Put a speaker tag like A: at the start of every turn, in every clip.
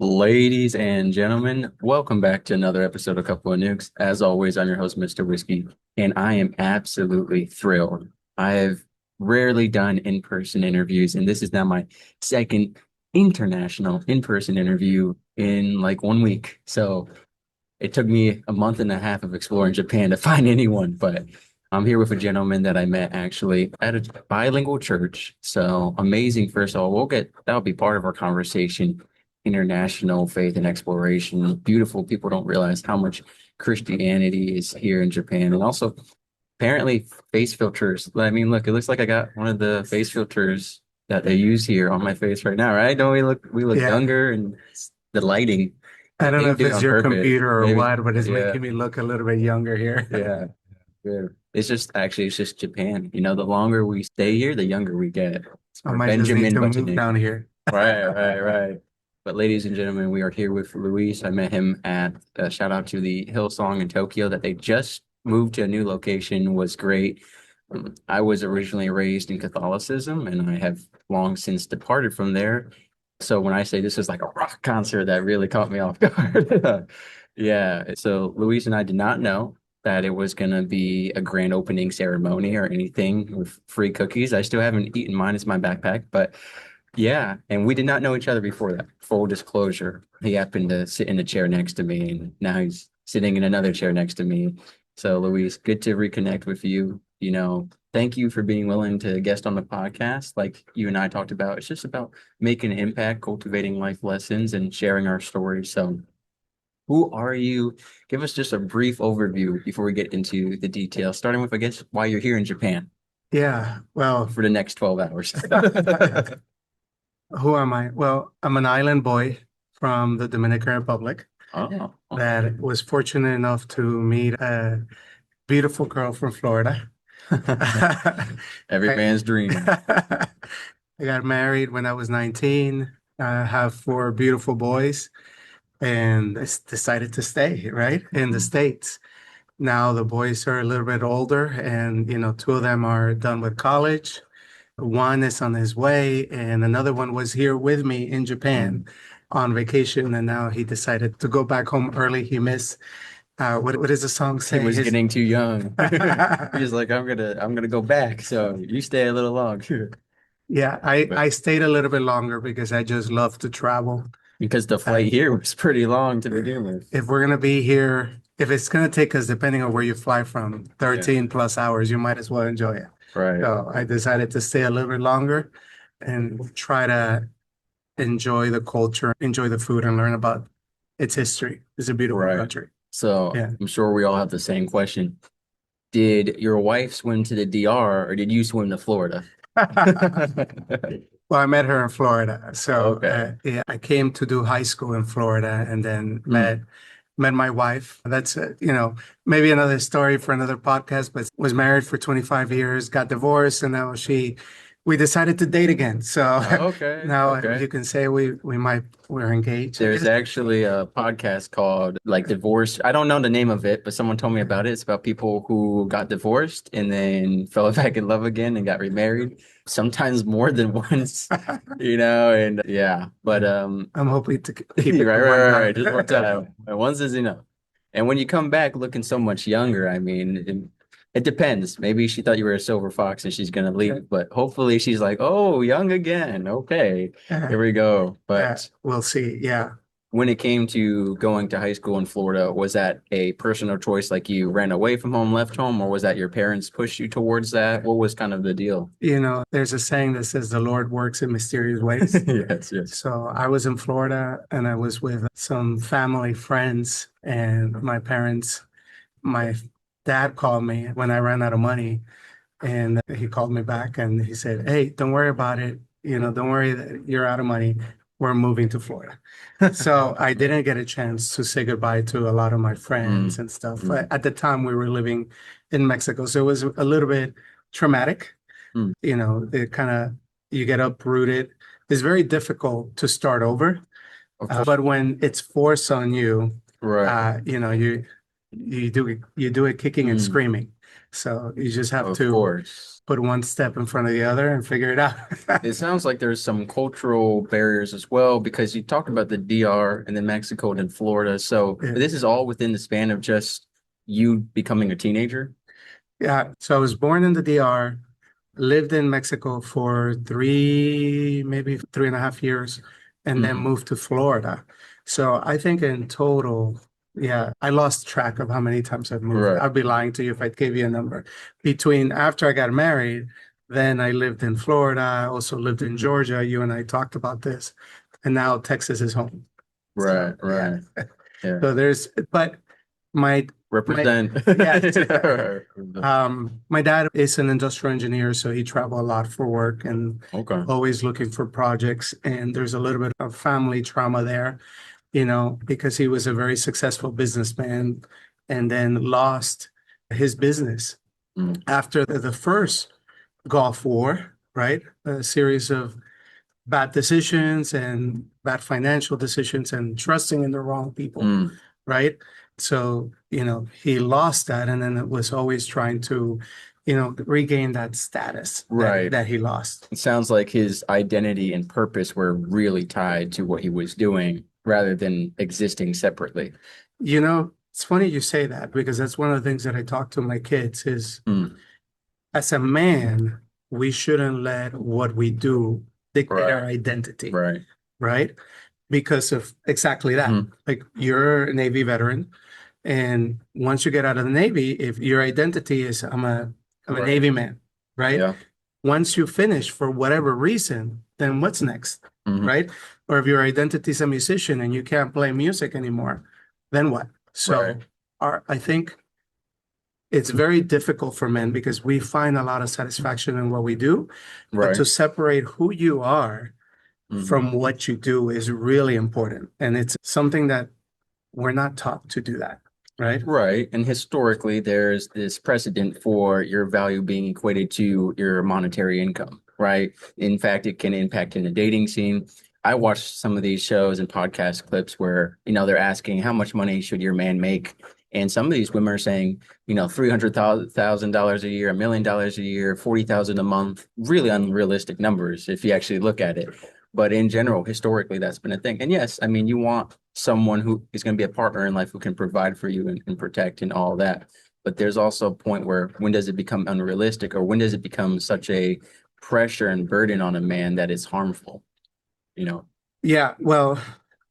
A: Ladies and gentlemen, welcome back to another episode of Couple of Nukes. As always, I'm your host, Mr. Whiskey, and I am absolutely thrilled. I have rarely done in-person interviews, and this is now my second international in-person interview in like 1 week. So it took me a month and a half of exploring Japan to find anyone, but I'm here with a gentleman that I met actually at a bilingual church. So amazing. First of all, that'll be part of our conversation. International faith and exploration. Beautiful. People don't realize how much Christianity is here in Japan. And also, apparently, face filters. I mean, look, it looks like I got one of the face filters that they use here on my face right now, right? Don't we look
B: Yeah,
A: younger and the lighting.
B: I don't
A: They
B: know
A: did
B: if
A: it
B: it's
A: on
B: your
A: purpose.
B: computer or
A: Maybe.
B: what, but it's
A: Yeah.
B: making me look a little bit younger here.
A: Yeah. Yeah. It's just Japan. The longer we stay here, the younger we get. It's
B: I
A: our
B: might just need
A: Benjamin
B: to move
A: Button.
B: down here.
A: Right, right, right. But ladies and gentlemen, we are here with Luis. I met him at shout out to the Hillsong in Tokyo that they just moved to a new location was great. I was originally raised in Catholicism and I have long since departed from there. So when I say this is like a rock concert, that really caught me off guard. Yeah. So Luis and I did not know that it was going to be a grand opening ceremony or anything with free cookies. I still haven't eaten mine. It's my backpack, but yeah, and we did not know each other before that. Full disclosure, he happened to sit in the chair next to me, and now he's sitting in another chair next to me. So, Luis, good to reconnect with you. Thank you for being willing to guest on the podcast. Like you and I talked about, it's just about making an impact, cultivating life lessons, and sharing our stories. So, who are you? Give us just a brief overview before we get into the details, starting with, I guess, why you're here in Japan
B: Yeah, well,
A: for the next 12 hours.
B: who am I? Well, I'm an island boy from the Dominican Republic
A: Oh,
B: that was fortunate enough to meet a beautiful girl from Florida.
A: every
B: I,
A: man's dream.
B: I got married when I was 19. I have four beautiful boys and decided to stay, right, in the States. Now the boys are a little bit older, and two of them are done with college. One is on his way, and another one was here with me in Japan on vacation, and now he decided to go back home early. He missed what does the song
A: He
B: say?
A: was
B: His
A: getting too young. He's like, I'm gonna go back. So you stay a little longer.
B: yeah, I
A: But
B: I stayed a little bit longer because I just love to travel.
A: because the
B: Uh,
A: flight here was pretty long to begin with.
B: if we're gonna be here, if it's gonna take us, depending on where you fly from,
A: Yeah.
B: 13 plus hours, you might as well enjoy it.
A: Right.
B: So I decided to stay a little bit longer and try to enjoy the culture, enjoy the food, and learn about its history. It's a beautiful
A: Right.
B: country.
A: So
B: Yeah.
A: I'm sure we all have the same question. Did your wife swim to the DR or did you swim to Florida?
B: Well, I met her in Florida. So
A: Okay.
B: yeah, I came to do high school in Florida and then
A: Hmm.
B: met my wife. That's maybe another story for another podcast, but was married for 25 years, got divorced, and now we decided to date again. So
A: Okay.
B: now
A: Okay.
B: you can say we're engaged, I
A: There's
B: guess.
A: actually a podcast called like Divorce. I don't know the name of it, but someone told me about it. It's about people who got divorced and then fell back in love again and got remarried, sometimes more than once, and yeah. But
B: I'm hoping to
A: right,
B: keep it
A: right,
B: to one
A: right,
B: time.
A: right. Just one time. Once is enough. And when you come back looking so much younger, I mean, it depends. Maybe she thought you were a silver fox and she's gonna leave, but hopefully she's like, oh, young again. Okay, here we go. But
B: We'll see. Yeah.
A: when it came to going to high school in Florida, was that a personal choice, like you ran away from home, left home, or was that your parents pushed you towards that? What was kind of the deal?
B: There's a saying that says the Lord works in mysterious ways.
A: Yes, yes.
B: So I was in Florida and I was with some family friends and my parents. My dad called me when I ran out of money and he called me back and he said, "Hey, don't worry about it. Don't worry that you're out of money. We're moving to Florida." So I didn't get a chance to say goodbye to a lot of my friends
A: Mm,
B: and stuff.
A: mm,
B: At the time, we were living in Mexico, so it was a little bit traumatic.
A: mm.
B: It kind of you get uprooted. It's very difficult to start over,
A: Of course.
B: but when it's forced on you,
A: Right.
B: you do it kicking and
A: Mm,
B: screaming. So you just have
A: Of
B: to
A: course.
B: put one step in front of the other and figure it out.
A: It sounds like there's some cultural barriers as well because you talked about the DR and then Mexico and then Florida. So
B: Yeah.
A: this is all within the span of just you becoming a teenager.
B: Yeah. So I was born in the DR, lived in Mexico for maybe 3.5 years, and then
A: Mhm.
B: moved to Florida. So I think in total, yeah, I lost track of how many times I've moved.
A: Right.
B: I'd be lying to you if I gave you a number. Between after I got married, then I lived in Florida. I also lived in Georgia. You and I talked about this. And now Texas is home. So
A: Right.
B: yeah.
A: Right. Yeah.
B: So but my my
A: Represent.
B: yes. My dad is an industrial engineer, so he traveled a lot for work and
A: Okay.
B: always looking for projects. And there's a little bit of family trauma there, you know, because he was a very successful businessman and then lost his business
A: Mm.
B: after the first Gulf War, right? A series of bad decisions and bad financial decisions and trusting in the wrong people,
A: Mm.
B: right? So, you know, he lost that and then it was always trying to, you know, regain that status
A: Right.
B: that he lost.
A: It sounds like his identity and purpose were really tied to what he was doing rather than existing separately.
B: You know, it's funny you say that because that's one of the things that I talk to my kids is
A: Mm.
B: as a man, we shouldn't let what we do dictate our
A: Right.
B: identity,
A: Right.
B: right? Because of exactly that.
A: Mm.
B: Like you're a Navy veteran, and once you get out of the Navy, if your identity is I'm a
A: Right.
B: Navy man, right?
A: Yeah.
B: Once you finish for whatever reason, then what's next,
A: Mhm.
B: right? Or if your identity is a musician and you can't play music anymore, then what?
A: Right.
B: So I think it's very difficult for men because we find a lot of satisfaction in what we do, but
A: Right.
B: to separate who you are
A: Mhm.
B: from what you do is really important. And it's something that we're not taught to do that, right?
A: Right. And historically, there's this precedent for your value being equated to your monetary income, right? In fact, it can impact in the dating scene. I watched some of these shows and podcast clips where, they're asking how much money should your man make? And some of these women are saying, $300,000 a year, $1 million a year, 40,000 a month, really unrealistic numbers if you actually look at it. But in general, historically, that's been a thing. And yes, I mean, you want someone who is going to be a partner in life who can provide for you and protect and all that. But there's also a point where when does it become unrealistic or when does it become such a pressure and burden on a man that is harmful, you know?
B: Yeah, well,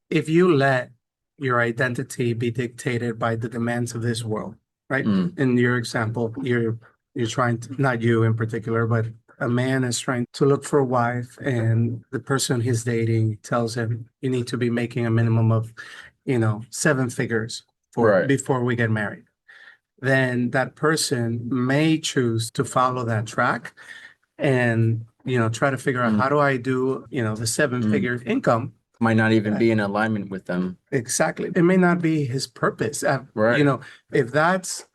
B: if you let your identity be dictated by the demands of this world, right?
A: Mm.
B: In your example, you're trying to, not you in particular, but a man is trying to look for a wife, and the person he's dating tells him you need to be making a minimum of, 7 figures for
A: Right.
B: before we get married. Then that person may choose to follow that track and try to figure out
A: Mm.
B: how do I do the seven
A: Mm.
B: figure income.
A: Might not even be in alignment with them.
B: Exactly. It may not be his purpose.
A: Right.
B: If that's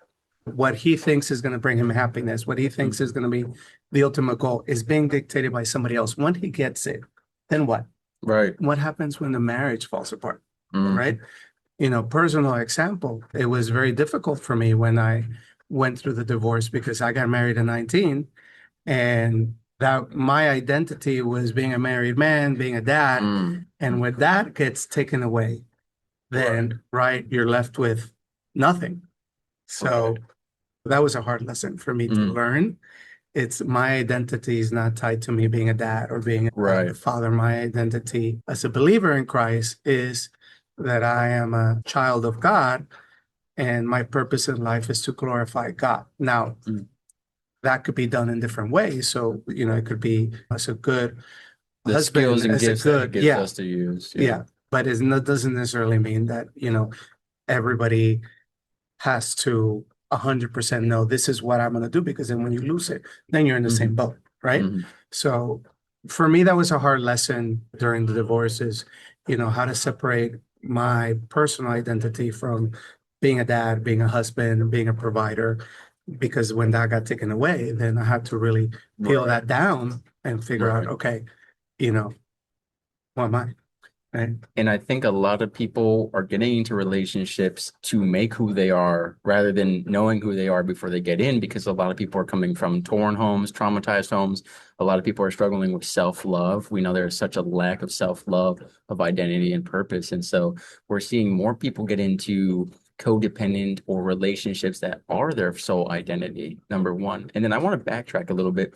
B: what he thinks is going to bring him happiness, what he thinks is going to be the ultimate goal is being dictated by somebody else. Once he gets it, then what?
A: Right.
B: What happens when the marriage falls apart?
A: Mm.
B: Right? Personal example, it was very difficult for me when I went through the divorce because I got married at 19 and that my identity was being a married man, being a dad.
A: Mm.
B: And when that gets taken away, then you're left with nothing. So
A: Right.
B: that was a hard lesson for me to
A: Mm.
B: learn. It's my identity is not tied to me being a dad or being a
A: Right.
B: father. My identity as a believer in Christ is that I am a child of God and my purpose in life is to glorify God. Now,
A: Mm.
B: that could be done in different ways. So, it could be as a good
A: The skills
B: husband,
A: and
B: as a
A: gifts that he
B: good,
A: gives
B: yeah,
A: us to use. Yeah.
B: yeah. But it doesn't necessarily mean that, everybody has to 100% know this is what I'm going to do because then when you lose it, then you're in the same
A: Mhm.
B: boat, right?
A: Mhm.
B: So for me, that was a hard lesson during the divorce is, how to separate my personal identity from being a dad, being a husband, being a provider. Because when that got taken away, then I had to really peel
A: Right.
B: that down and figure out,
A: Right.
B: okay, you know, who am I? right?
A: And I think a lot of people are getting into relationships to make who they are rather than knowing who they are before they get in, because a lot of people are coming from torn homes, traumatized homes. A lot of people are struggling with self-love. We know there's such a lack of self-love, of identity and purpose. And so we're seeing more people get into codependent or relationships that are their sole identity, number one. And then I want to backtrack a little bit.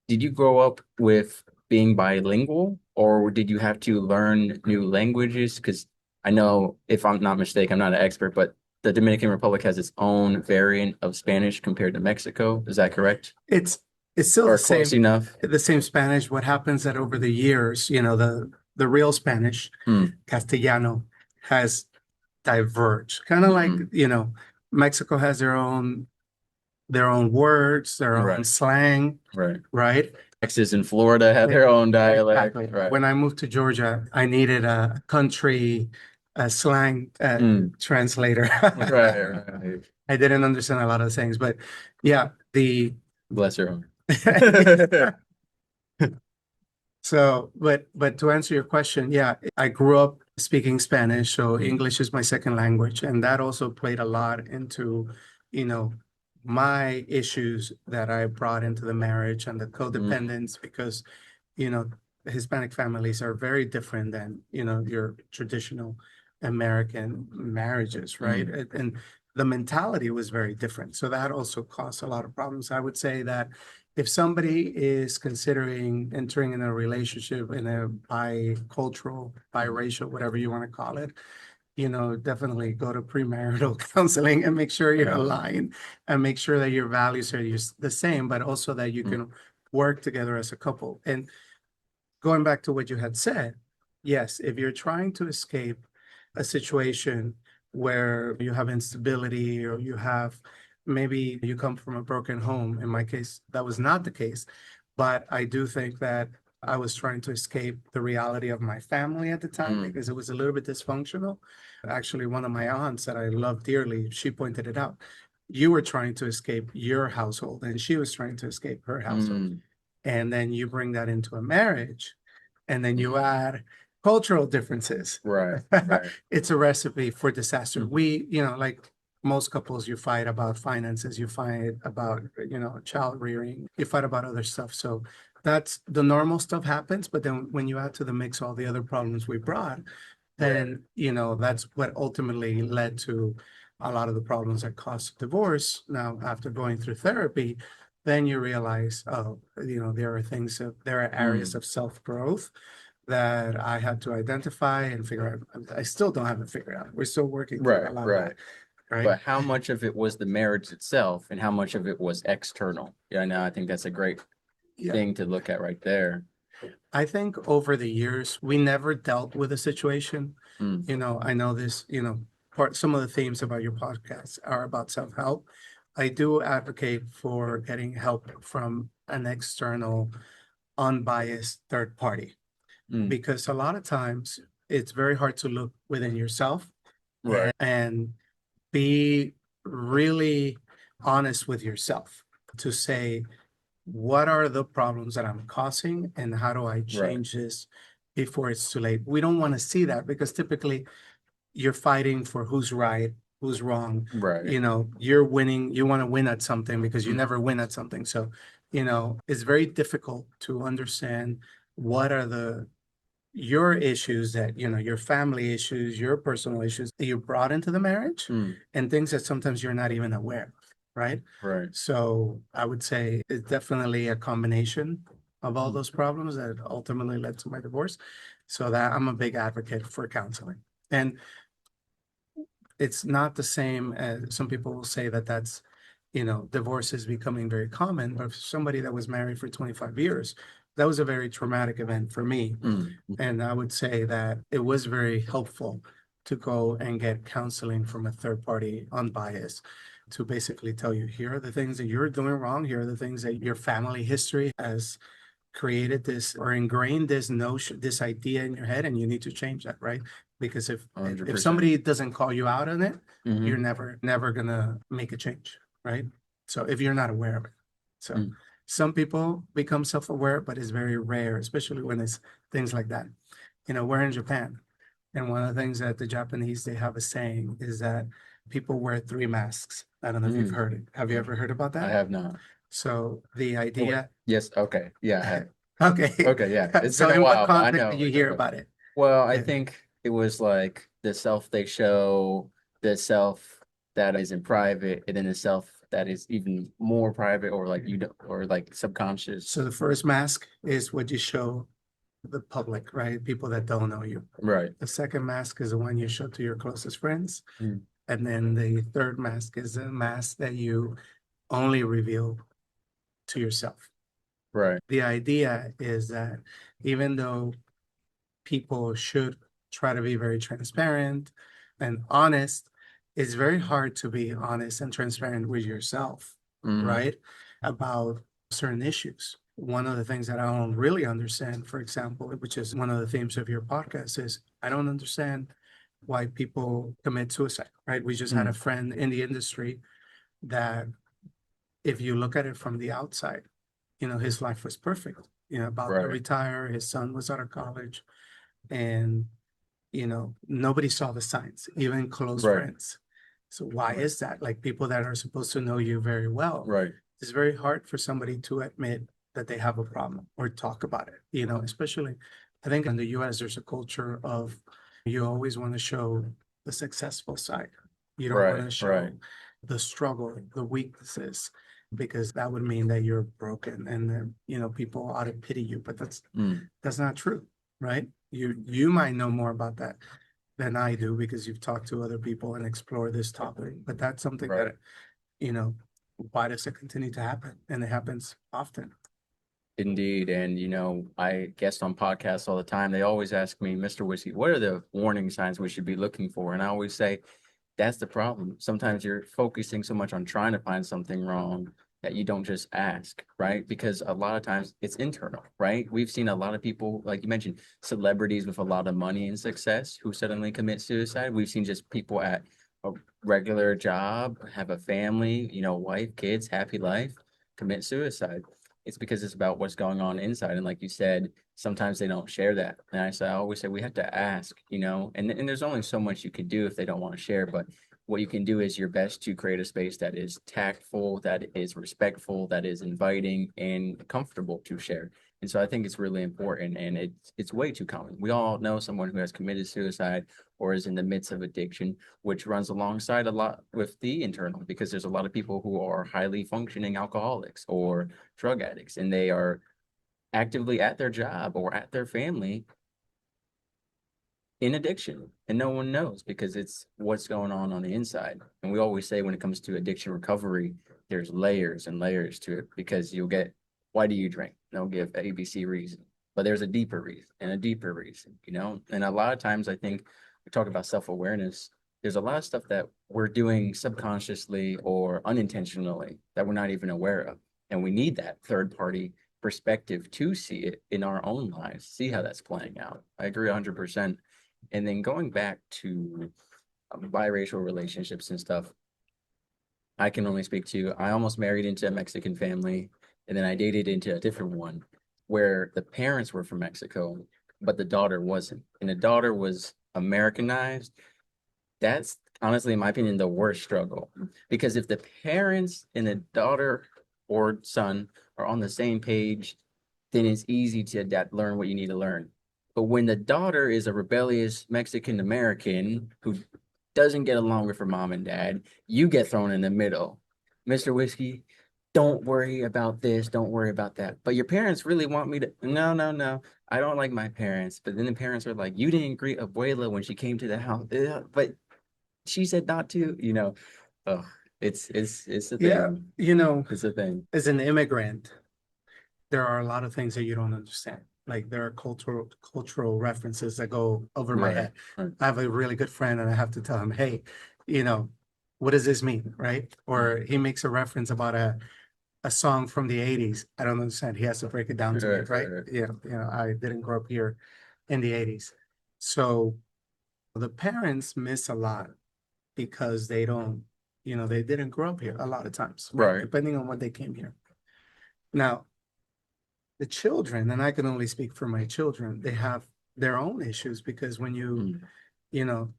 A: Did you grow up with being bilingual, or did you have to learn new languages? Because I know, if I'm not mistaken, I'm not an expert, but the Dominican Republic has its own variant of Spanish compared to Mexico. Is that correct?
B: It's it's still
A: Or close enough?
B: the same Spanish. What happens that over the years, the real Spanish,
A: Hmm.
B: Castellano, has diverged. Kind of like,
A: Hmm.
B: Mexico has their own words, their own
A: Right.
B: slang,
A: Right.
B: right?
A: Texas and Florida have their own dialect.
B: Exactly.
A: Right.
B: When I moved to Georgia, I needed a country slang
A: Mm.
B: translator.
A: Right. Right.
B: I didn't understand a lot of things, but yeah, the
A: Bless your heart.
B: so, but to answer your question, yeah, I grew up speaking Spanish, so
A: Mm.
B: English is my second language, and that also played a lot into, you know, my issues that I brought into the marriage and the
A: Mm.
B: codependence because, you know, Hispanic families are very different than, your traditional American marriages, right?
A: Mm.
B: And the mentality was very different. So that also caused a lot of problems. I would say that if somebody is considering entering in a relationship in a bicultural, biracial, whatever you want to call it, definitely go to premarital counseling and make sure you're
A: Right.
B: aligned and make sure that your values are the same, but also that you
A: Mm.
B: can work together as a couple. And going back to what you had said, yes, if you're trying to escape a situation where you have instability or maybe you come from a broken home. In my case, that was not the case. But I do think that I was trying to escape the reality of my family at the time
A: Mm.
B: because it was a little bit dysfunctional. Actually, one of my aunts that I love dearly, she pointed it out. You were trying to escape your household, and she was trying to escape her household.
A: Mm.
B: And then you bring that into a marriage, and then you add cultural differences.
A: Right. Right.
B: It's a recipe for disaster.
A: Mm.
B: Like most couples, you fight about finances, you fight about, child rearing, you fight about other stuff. So that's the normal stuff happens. But then when you add to the mix all the other problems we brought, then, that's what ultimately led to a lot of the problems that caused divorce. Now, after going through therapy, then you realize, oh, there are areas
A: Mm.
B: of self-growth that I had to identify and figure out. I still don't have it figured out. We're still working through a
A: Right.
B: lot of
A: Right.
B: that, right?
A: But how much of it was the marriage itself and how much of it was external? Yeah, no, I think that's a great
B: Yeah.
A: thing to look at right there.
B: I think over the years, we never dealt with a situation.
A: Mm.
B: I know this, some of the themes about your podcast are about self-help. I do advocate for getting help from an external, unbiased third party
A: Mm.
B: because a lot of times it's very hard to look within yourself
A: Right.
B: and be really honest with yourself to say, what are the problems that I'm causing and how do I
A: Right.
B: change this before it's too late? We don't want to see that because typically you're fighting for who's right, who's wrong.
A: Right.
B: You're winning, you want to win at something because you
A: Mm.
B: never win at something. So, it's very difficult to understand what are your issues that, your family issues, your personal issues that you brought into the marriage
A: Mm.
B: and things that sometimes you're not even aware of, right?
A: Right.
B: So I would say it's definitely a combination of all
A: Mm.
B: those problems that ultimately led to my divorce. So that I'm a big advocate for counseling. And it's not the same as some people will say that divorce is becoming very common, but for somebody that was married for 25 years, that was a very traumatic event for me.
A: Mm.
B: And I would say that it was very helpful to go and get counseling from a third party unbiased to basically tell you, here are the things that you're doing wrong. Here are the things that your family history has created this or ingrained this notion, this idea in your head, and you need to change that, right? Because if
A: 100%.
B: somebody doesn't call you out on it, you're
A: Hmm.
B: never gonna make a change, right? So if you're not aware of it. So
A: Mm.
B: some people become self-aware, but it's very rare, especially when it's things like that. we're in Japan. And one of the things that the Japanese, they have a saying is that people wear three masks. I don't know if you've
A: Mm,
B: heard it. Have you ever heard about
A: I
B: that?
A: have not.
B: So the
A: Oh, wait.
B: idea,
A: Yes. Okay. Yeah, I have.
B: okay.
A: Okay. Yeah. It's
B: So
A: been a
B: in what
A: while, but I
B: context
A: know
B: did
A: what
B: you
A: you're talking
B: hear
A: about.
B: about it?
A: Well, I
B: Yeah.
A: think it was like the self they show, the self that is in private, and then the self that is even more private, or like you don't, or like subconscious.
B: So the first mask is what you show the public, right? People that don't know you.
A: Right.
B: The second mask is the one you show to your closest friends.
A: Mm,
B: And then the third mask is a mask that you only reveal to yourself.
A: right.
B: The idea is that even though people should try to be very transparent and honest, it's very hard to be honest and transparent with yourself,
A: Mm,
B: right? About certain issues. One of the things that I don't really understand, for example, which is one of the themes of your podcast, is I don't understand why people commit suicide, right? We just had a
A: mm,
B: friend in the industry that, if you look at it from the outside, his life was perfect, about to
A: right.
B: retire, his son was out of college, and nobody saw the signs, even close
A: Right.
B: friends. So why is that? Like, people that are supposed to know you very well,
A: Right.
B: it's very hard for somebody to admit that they have a problem or talk about it, especially I think in the US there's a culture of, you always want to show the successful side. You don't want
A: Right.
B: to
A: Right.
B: show the struggle, the weaknesses, because that would mean that you're broken and then, people ought to pity you. But
A: Mm,
B: that's not true, right? You might know more about that than I do because you've talked to other people and explored this topic. But that's something
A: right.
B: that, you know, why does it continue to happen? And it happens often.
A: Indeed. And, I guest on podcasts all the time. They always ask me, Mr. Whiskey, what are the warning signs we should be looking for? And I always say, that's the problem. Sometimes you're focusing so much on trying to find something wrong that you don't just ask, right? Because a lot of times it's internal, right? We've seen a lot of people, like you mentioned, celebrities with a lot of money and success who suddenly commit suicide. We've seen just people at a regular job, have a family, wife, kids, happy life, commit suicide. It's because it's about what's going on inside. And like you said, sometimes they don't share that. And I always say we have to ask, and there's only so much you can do if they don't want to share. But what you can do is your best to create a space that is tactful, that is respectful, that is inviting and comfortable to share. And so I think it's really important, and it's way too common. We all know someone who has committed suicide or is in the midst of addiction, which runs alongside a lot with the internal, because there's a lot of people who are highly functioning alcoholics or drug addicts, and they are actively at their job or at their family in addiction, and no one knows because it's what's going on the inside. And we always say when it comes to addiction recovery, there's layers and layers to it, because you'll get, why do you drink? They'll give ABC reason, but there's a deeper reason and a deeper reason, and a lot of times I think we talk about self-awareness. There's a lot of stuff that we're doing subconsciously or unintentionally that we're not even aware of, and we need that third party perspective to see it in our own lives, see how that's playing out. I agree 100%. And then going back to biracial relationships and stuff, I can only speak to, I almost married into a Mexican family, and then I dated into a different one where the parents were from Mexico, but the daughter wasn't. And the daughter was Americanized. That's honestly, in my opinion, the worst struggle. Because if the parents and the daughter or son are on the same page, then it's easy to adapt, learn what you need to learn. But when the daughter is a rebellious Mexican American who doesn't get along with her mom and dad, you get thrown in the middle. Mr. Whiskey, don't worry about this, don't worry about that. But your parents really want me to, no, no, no. I don't like my parents. But then the parents are like, you didn't greet Abuela when she came to the house. Ugh, but she said not to. Ugh, it's the
B: Yeah,
A: thing. It's the thing.
B: as an immigrant, there are a lot of things that you don't understand. Like, there are cultural references that go over my
A: Right.
B: head.
A: Right.
B: I have a really good friend and I have to tell him, hey, you know, what does this mean? Right?
A: Mm.
B: Or he makes a reference about a song from the 80s. I don't understand. He has to break it down to me,
A: Right, right,
B: right?
A: right.
B: I didn't grow up here in the 80s. So the parents miss a lot because they don't, they didn't grow up here a lot of times, right?
A: Right.
B: Depending on when they came here. Now, the children, and I can only speak for my children, they have their own issues because
A: Mm,
B: you know,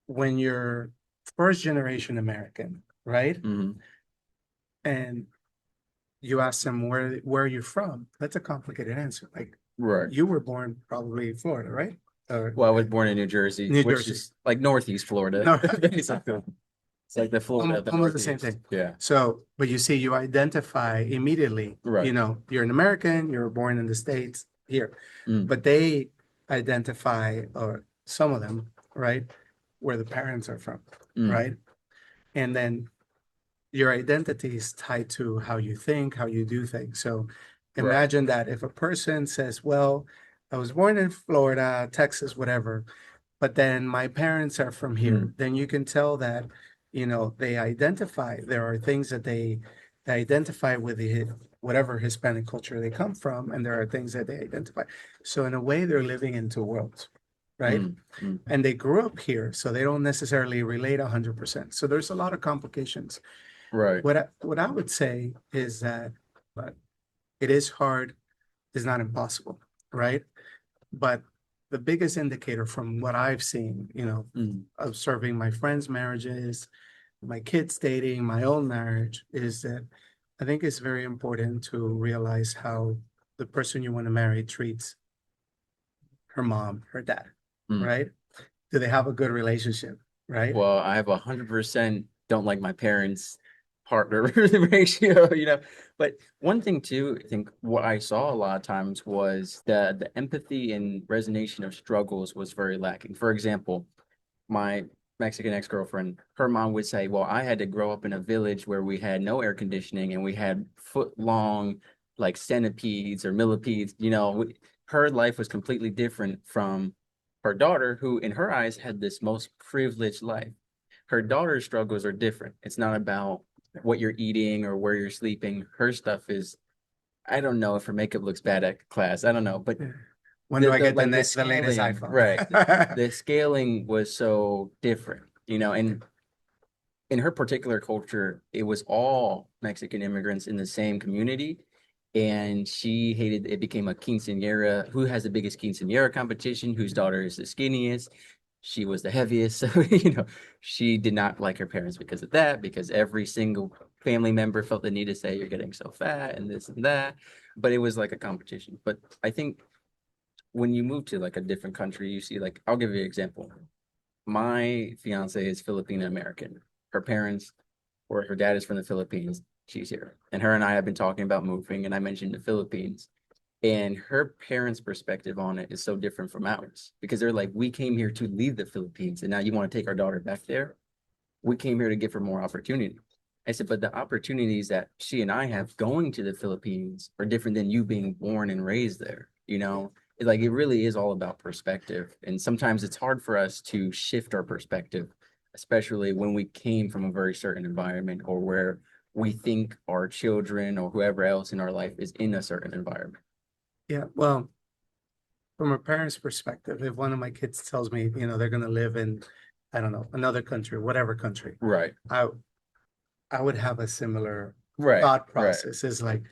B: when you're first generation American, right?
A: mhm.
B: And you ask them where you're from, that's a complicated answer. Like
A: Right.
B: you were born probably in Florida, right? Or
A: Well, I was born in New Jersey,
B: New
A: which
B: Jersey.
A: is like Northeast Florida.
B: No,
A: Basically. It's like the Florida of the
B: almost the same
A: Northeast.
B: thing.
A: Yeah.
B: So, but you see, you identify immediately,
A: Right.
B: you're an American, you're born in the States here,
A: Mm,
B: but they identify, or some of them, right, where the parents are from,
A: mm,
B: right? And then your identity is tied to how you think, how you do things. So
A: right.
B: imagine that if a person says, well, I was born in Florida, Texas, whatever, but then my parents are from here,
A: Mm,
B: then you can tell that, they identify, there are things that they identify with whatever Hispanic culture they come from, and there are things that they identify. So in a way, they're living in two worlds, right?
A: mm, mm.
B: And they grew up here, so they don't necessarily relate 100%. So there's a lot of complications.
A: Right.
B: What I would say is that, but it is hard, it's not impossible, right? But the biggest indicator from what I've seen,
A: Mm,
B: observing my friends' marriages, my kids dating, my own marriage, is that I think it's very important to realize how the person you want to marry treats her mom, her dad,
A: mm.
B: right? Do they have a good relationship, right?
A: Well, I have 100% don't like my parents partner ratio, But one thing too, I think what I saw a lot of times was the empathy and resonation of struggles was very lacking. For example, my Mexican ex-girlfriend, her mom would say, well, I had to grow up in a village where we had no air conditioning and we had foot-long like centipedes or millipedes, her life was completely different from her daughter, who in her eyes had this most privileged life. Her daughter's struggles are different. It's not about what you're eating or where you're sleeping. Her stuff is, I don't know if her makeup looks bad at class. I don't know, but
B: When do
A: the
B: I
A: the
B: get the
A: like the
B: the latest
A: scaling,
B: iPhone?
A: right? The scaling was so different, and in her particular culture, it was all Mexican immigrants in the same community. And she hated it became a quinceañera. Who has the biggest quinceañera competition? Whose daughter is the skinniest? She was the heaviest. So, she did not like her parents because of that, because every single family member felt the need to say, you're getting so fat and this and that. But it was like a competition. But I think when you move to like a different country, you see, like, I'll give you an example. My fiance is Filipino American. Her parents or her dad is from the Philippines. She's here. And her and I have been talking about moving, and I mentioned the Philippines. And her parents' perspective on it is so different from ours because they're like, we came here to leave the Philippines, and now you want to take our daughter back there? We came here to give her more opportunity. I said, but the opportunities that she and I have going to the Philippines are different than you being born and raised there. Like it really is all about perspective. And sometimes it's hard for us to shift our perspective, especially when we came from a very certain environment or where we think our children or whoever else in our life is in a certain environment.
B: Yeah, well, from a parent's perspective, if one of my kids tells me, they're going to live in, I don't know, another country, whatever country,
A: Right.
B: I I would have a similar
A: Right.
B: thought
A: Right.
B: process. Is like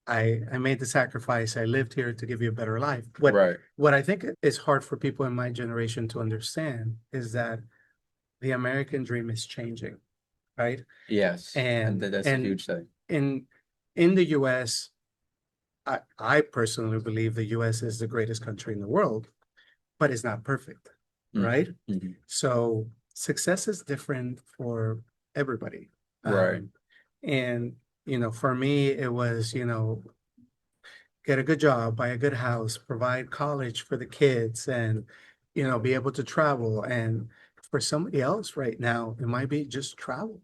B: I made the sacrifice. I lived here to give you a better life. What
A: Right.
B: what I think is hard for people in my generation to understand is that the American dream is changing, right?
A: Yes. And
B: And
A: that's a
B: and
A: huge thing.
B: in in the US, I personally believe the US is the greatest country in the world, but it's not perfect,
A: Mm,
B: right?
A: mhm.
B: So success is different for everybody.
A: Right.
B: And for me, it was, get a good job, buy a good house, provide college for the kids, and be able to travel. And for somebody else right now, it might be just travel,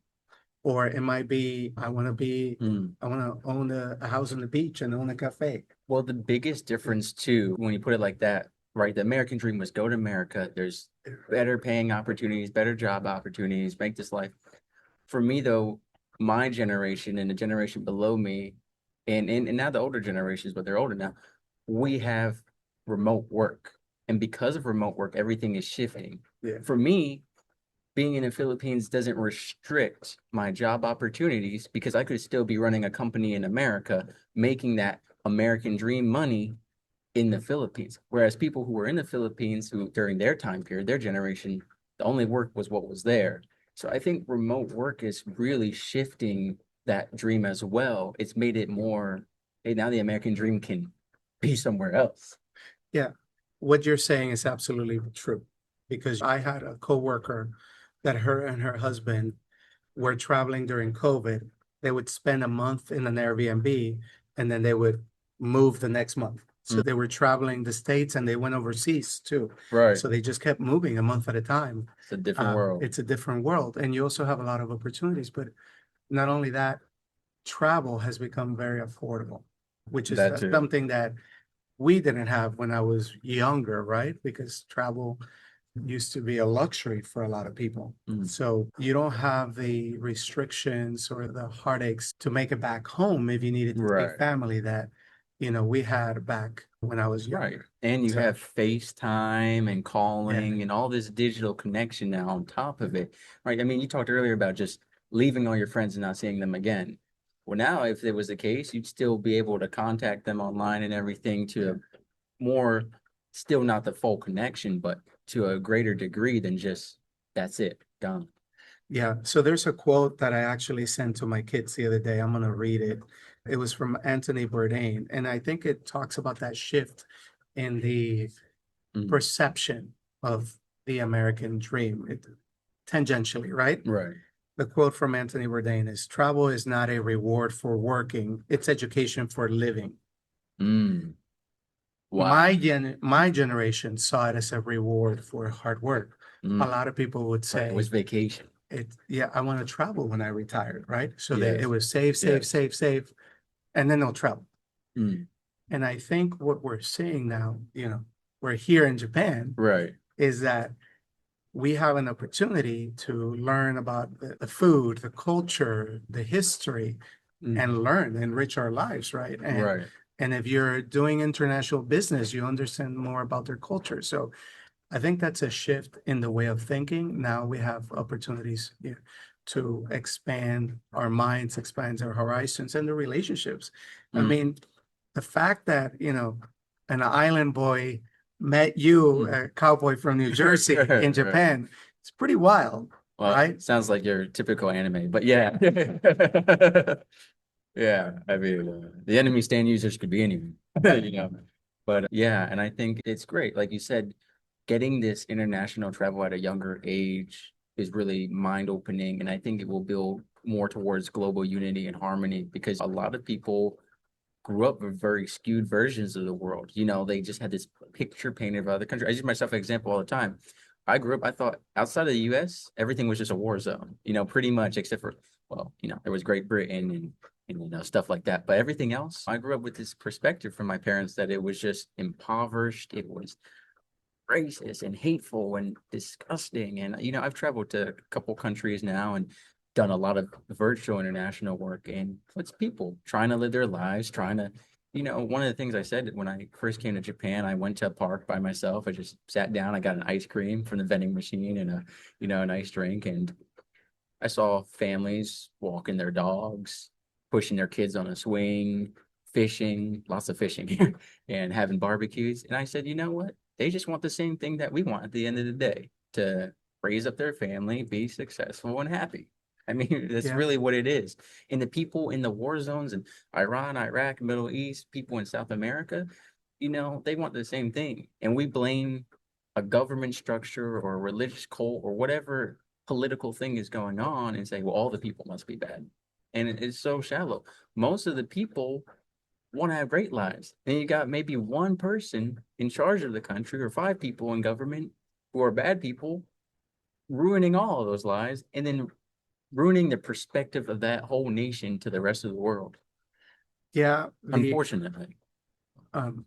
B: or it might be
A: Mm.
B: I want to own a house on the beach and own a cafe.
A: Well, the biggest difference too, when you put it like that, right? The American dream was go to America. There's better paying opportunities, better job opportunities, make this life. For me though, my generation and the generation below me, and now the older generations, but they're older now, we have remote work. And because of remote work, everything is shifting.
B: Yeah,
A: For me, being in the Philippines doesn't restrict my job opportunities because I could still be running a company in America, making that American dream money in the Philippines. Whereas people who were in the Philippines who during their time period, their generation, the only work was what was there. So I think remote work is really shifting that dream as well. It's made it more, hey, now the American dream can be somewhere else.
B: Yeah, what you're saying is absolutely true because I had a coworker that her and her husband were traveling during COVID. They would spend a month in an Airbnb and then they would move the next month. So
A: Mm,
B: they were traveling the States and they went overseas too.
A: right.
B: So they just kept moving a month at a time.
A: It's a different world.
B: It's a different world. And you also have a lot of opportunities. But not only that, travel has become very affordable, which is
A: That too.
B: something that we didn't have when I was younger, right? Because travel used to be a luxury for a lot of people.
A: Mm,
B: So you don't have the restrictions or the heartaches to make it back home if you needed to see
A: right.
B: family that, we had back when I was
A: Right.
B: younger.
A: And you
B: So
A: have FaceTime and
B: yeah,
A: calling and all this digital connection now on top of it. Right. I mean, you talked earlier about just leaving all your friends and not seeing them again. Well, now, if it was the case, you'd still be able to contact them online and everything to a more, still not the full connection, but to a greater degree than just that's it, done.
B: yeah. So there's a quote that I actually sent to my kids the other day. I'm gonna read it. It was from Anthony Bourdain, and I think it talks about that shift in the
A: Mm,
B: perception of the American dream, tangentially, right?
A: right.
B: The quote from Anthony Bourdain is travel is not a reward for working, it's education for living.
A: Mm, wow.
B: My generation saw it as a reward for hard work. A
A: Mm,
B: lot of people would
A: right. It was
B: say,
A: vacation.
B: yeah, I want to travel when I retired, right? So it
A: Yes.
B: was save, save,
A: Yes.
B: save, save, and then they'll travel.
A: Mm,
B: And I think what we're seeing now, we're here in Japan,
A: right.
B: is that we have an opportunity to learn about the food, the culture, the history,
A: Mm,
B: and learn, enrich our lives, right?
A: right.
B: And if you're doing international business, you understand more about their culture. So I think that's a shift in the way of thinking. Now we have opportunities, to expand our minds, expand our horizons and the relationships. I
A: Mm,
B: mean, the fact that, an island boy met you,
A: mm.
B: a cowboy from New Jersey in
A: Right.
B: Japan, it's pretty wild,
A: Well,
B: right?
A: sounds like your typical anime, but yeah. Yeah, I mean, the enemy stand users could be anyone, you know. But yeah, and I think it's great. Like you said, getting this international travel at a younger age is really mind opening. And I think it will build more towards global unity and harmony because a lot of people grew up with very skewed versions of the world. They just had this picture painted of other countries. I use myself as an example all the time. I grew up, I thought outside of the US, everything was just a war zone, pretty much except for, well, there was Great Britain and stuff like that. But everything else, I grew up with this perspective from my parents that it was just impoverished. It was racist and hateful and disgusting. And I've traveled to a couple countries now and done a lot of virtual international work. And it's people trying to live their lives, trying to, one of the things I said when I first came to Japan, I went to a park by myself. I just sat down, I got an ice cream from the vending machine and a nice drink. And I saw families walking their dogs, pushing their kids on a swing, fishing, lots of fishing, and having barbecues. And I said, you know what? They just want the same thing that we want at the end of the day to raise up their family, be successful, and happy. I mean, that's
B: Yeah.
A: really what it is. And the people in the war zones in Iran, Iraq, Middle East, people in South America, they want the same thing. And we blame a government structure or a religious cult or whatever political thing is going on and say, well, all the people must be bad. And it's so shallow. Most of the people want to have great lives. And you got maybe one person in charge of the country or five people in government who are bad people ruining all of those lives and then ruining the perspective of that whole nation to the rest of the world.
B: Yeah.
A: Unfortunately.
B: Um,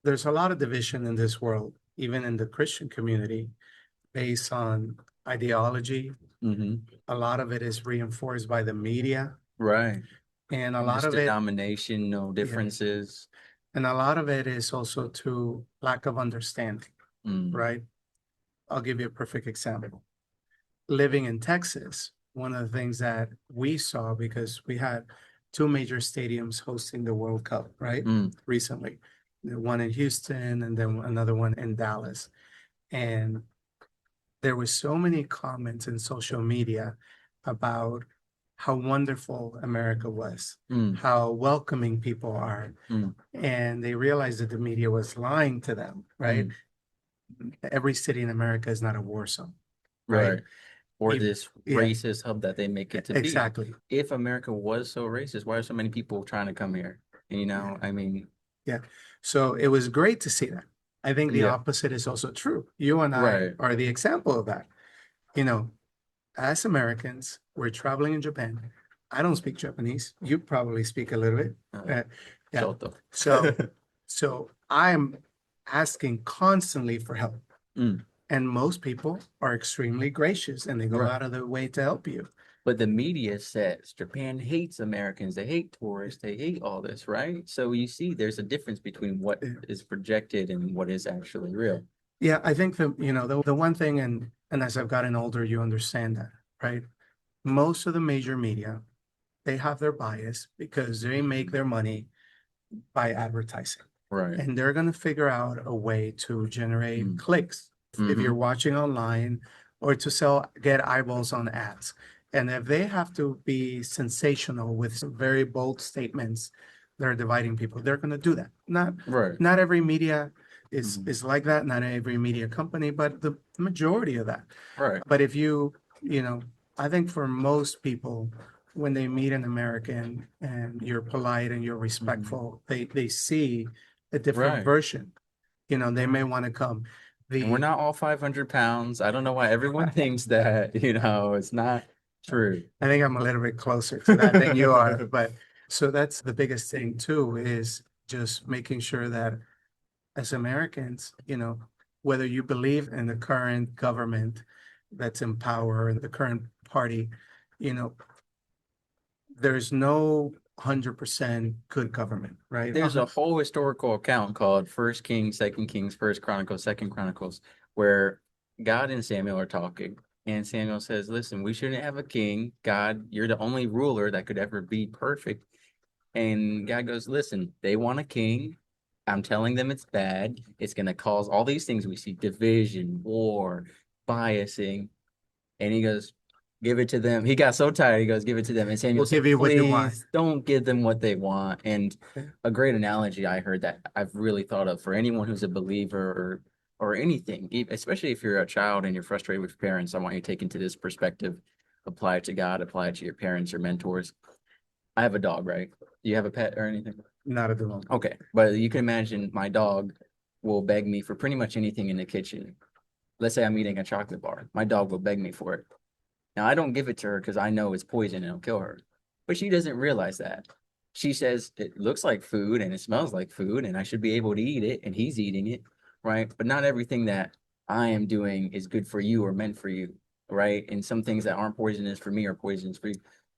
B: there's a lot of division in this world, even in the Christian community, based on ideology.
A: Hmm.
B: A lot of it is reinforced by the media,
A: Right.
B: and a lot
A: Just
B: of it,
A: denominational
B: yeah,
A: differences.
B: and a lot of it is also to lack of understanding,
A: Mm.
B: right? I'll give you a perfect example. Living in Texas, one of the things that we saw because we had two major stadiums hosting the World Cup, right?
A: Mm.
B: Recently. one in Houston and then another one in Dallas. And there were so many comments in social media about how wonderful America was,
A: Mm,
B: how welcoming people are.
A: mm,
B: And they realized that the media was lying to them, right?
A: mm.
B: Every city in America is not a war zone, right?
A: Right. Or
B: If,
A: this
B: yeah,
A: racist hub that they make it to be.
B: exactly.
A: If America was so racist, why are so many people trying to come here? You know, I mean,
B: Yeah. So it was great to see that. I think the
A: yeah,
B: opposite is also true. You and I
A: right.
B: are the example of that. You know, as Americans, we're traveling in Japan. I don't speak Japanese. You probably speak a little bit.
A: Uh,
B: Uh, yeah.
A: Shoto.
B: So, so I'm asking constantly for help.
A: Mm,
B: And most people are extremely gracious and they go
A: right.
B: out of their way to help you.
A: But the media says Japan hates Americans, they hate tourists, they hate all this, right? So you see, there's a difference between what
B: Yeah.
A: is projected and what is actually real.
B: Yeah, I think the one thing, and as I've gotten older, you understand that, right? Most of the major media, they have their bias because they make their money by advertising.
A: Right.
B: And they're going to figure out a way to generate
A: Mm.
B: clicks if you're
A: Hmm.
B: watching online or to get eyeballs on ads. And if they have to be sensational with some very bold statements that are dividing people, they're going to do that.
A: Right.
B: Not every media
A: Mhm.
B: is like that, not every media company, but the majority of that.
A: Right.
B: But if you know, I think for most people, when they meet an American and you're polite and you're
A: Mhm.
B: respectful, they see a different
A: Right.
B: version. You know, they may want to come.
A: And we're
B: The
A: not all 500 pounds. I don't know why everyone thinks that, it's not true.
B: I think I'm a little bit closer to that than you are, but so that's the biggest thing too, is just making sure that as Americans, whether you believe in the current government that's in power, the current party, you know, there's no 100% good government, right?
A: There's a whole historical account called First Kings, Second Kings, First Chronicles, Second Chronicles, where God and Samuel are talking. And Samuel says, listen, we shouldn't have a king. God, you're the only ruler that could ever be perfect. And God goes, listen, they want a king. I'm telling them it's bad. It's going to cause all these things we see: division, war, biasing. And he goes, give it to them. He got so tired. He goes, give it to them. And Samuel
B: We'll
A: said,
B: give you what you want.
A: please don't give them what they want. And
B: Yeah.
A: a great analogy I heard that I've really thought of for anyone who's a believer or anything, especially if you're a child and you're frustrated with your parents, I want you to take into this perspective, apply it to God, apply it to your parents or mentors. I have a dog, right? Do you have a pet or anything?
B: Not at the moment.
A: Okay. But you can imagine my dog will beg me for pretty much anything in the kitchen. Let's say I'm eating a chocolate bar. My dog will beg me for it. Now, I don't give it to her because I know it's poison and it'll kill her. But she doesn't realize that. She says it looks like food and it smells like food and I should be able to eat it and he's eating it, right? But not everything that I am doing is good for you or meant for you, right? And some things that aren't poisonous for me are poisonous for you.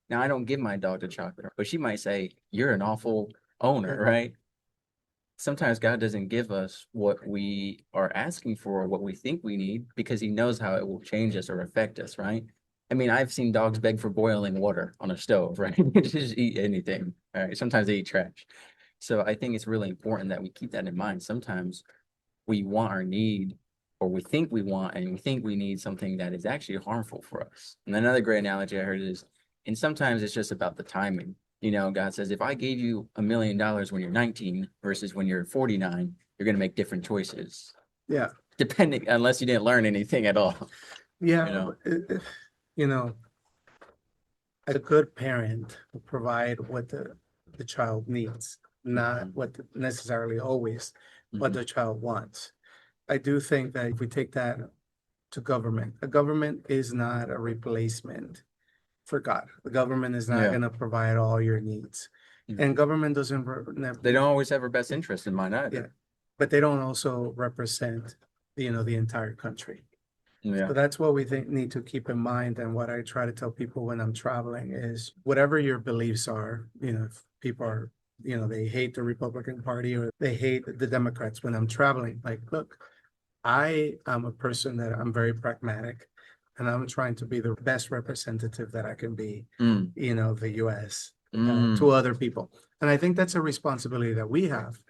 A: Now, I don't give my dog the chocolate, but she might say, you're an awful owner,
B: Yeah.
A: right? Sometimes God doesn't give us what we are asking for or what we think we need because he knows how it will change us or affect us, right? I mean, I've seen dogs beg for boiling water on a stove, right? Just eat anything. All right. Sometimes they eat trash. So I think it's really important that we keep that in mind. Sometimes we want or need, or we think we want and we think we need something that is actually harmful for us. And another great analogy I heard is, and sometimes it's just about the timing. God says, if I gave you $1 million when you're 19 versus when you're 49, you're going to make different choices,
B: Yeah.
A: depending, unless you didn't learn anything at all.
B: Yeah.
A: You know,
B: You know, a good parent will provide what the child needs, not
A: Mhm.
B: what necessarily always what
A: Mhm.
B: the child wants. I do think that if we take that to government, a government is not a replacement for God. The government is not
A: Yeah.
B: going to provide all your needs.
A: Mm.
B: And government doesn't,
A: They don't always have our best interest in mind
B: yeah,
A: either.
B: but they don't also represent, the entire country.
A: Yeah.
B: So that's what we need to keep in mind. And what I try to tell people when I'm traveling is whatever your beliefs are, if people are, they hate the Republican Party or they hate the Democrats when I'm traveling, like, look, I am a person that I'm very pragmatic and I'm trying to be the best representative that I can be,
A: Mm.
B: the US to
A: Mm.
B: other people. And I think that's a responsibility that we have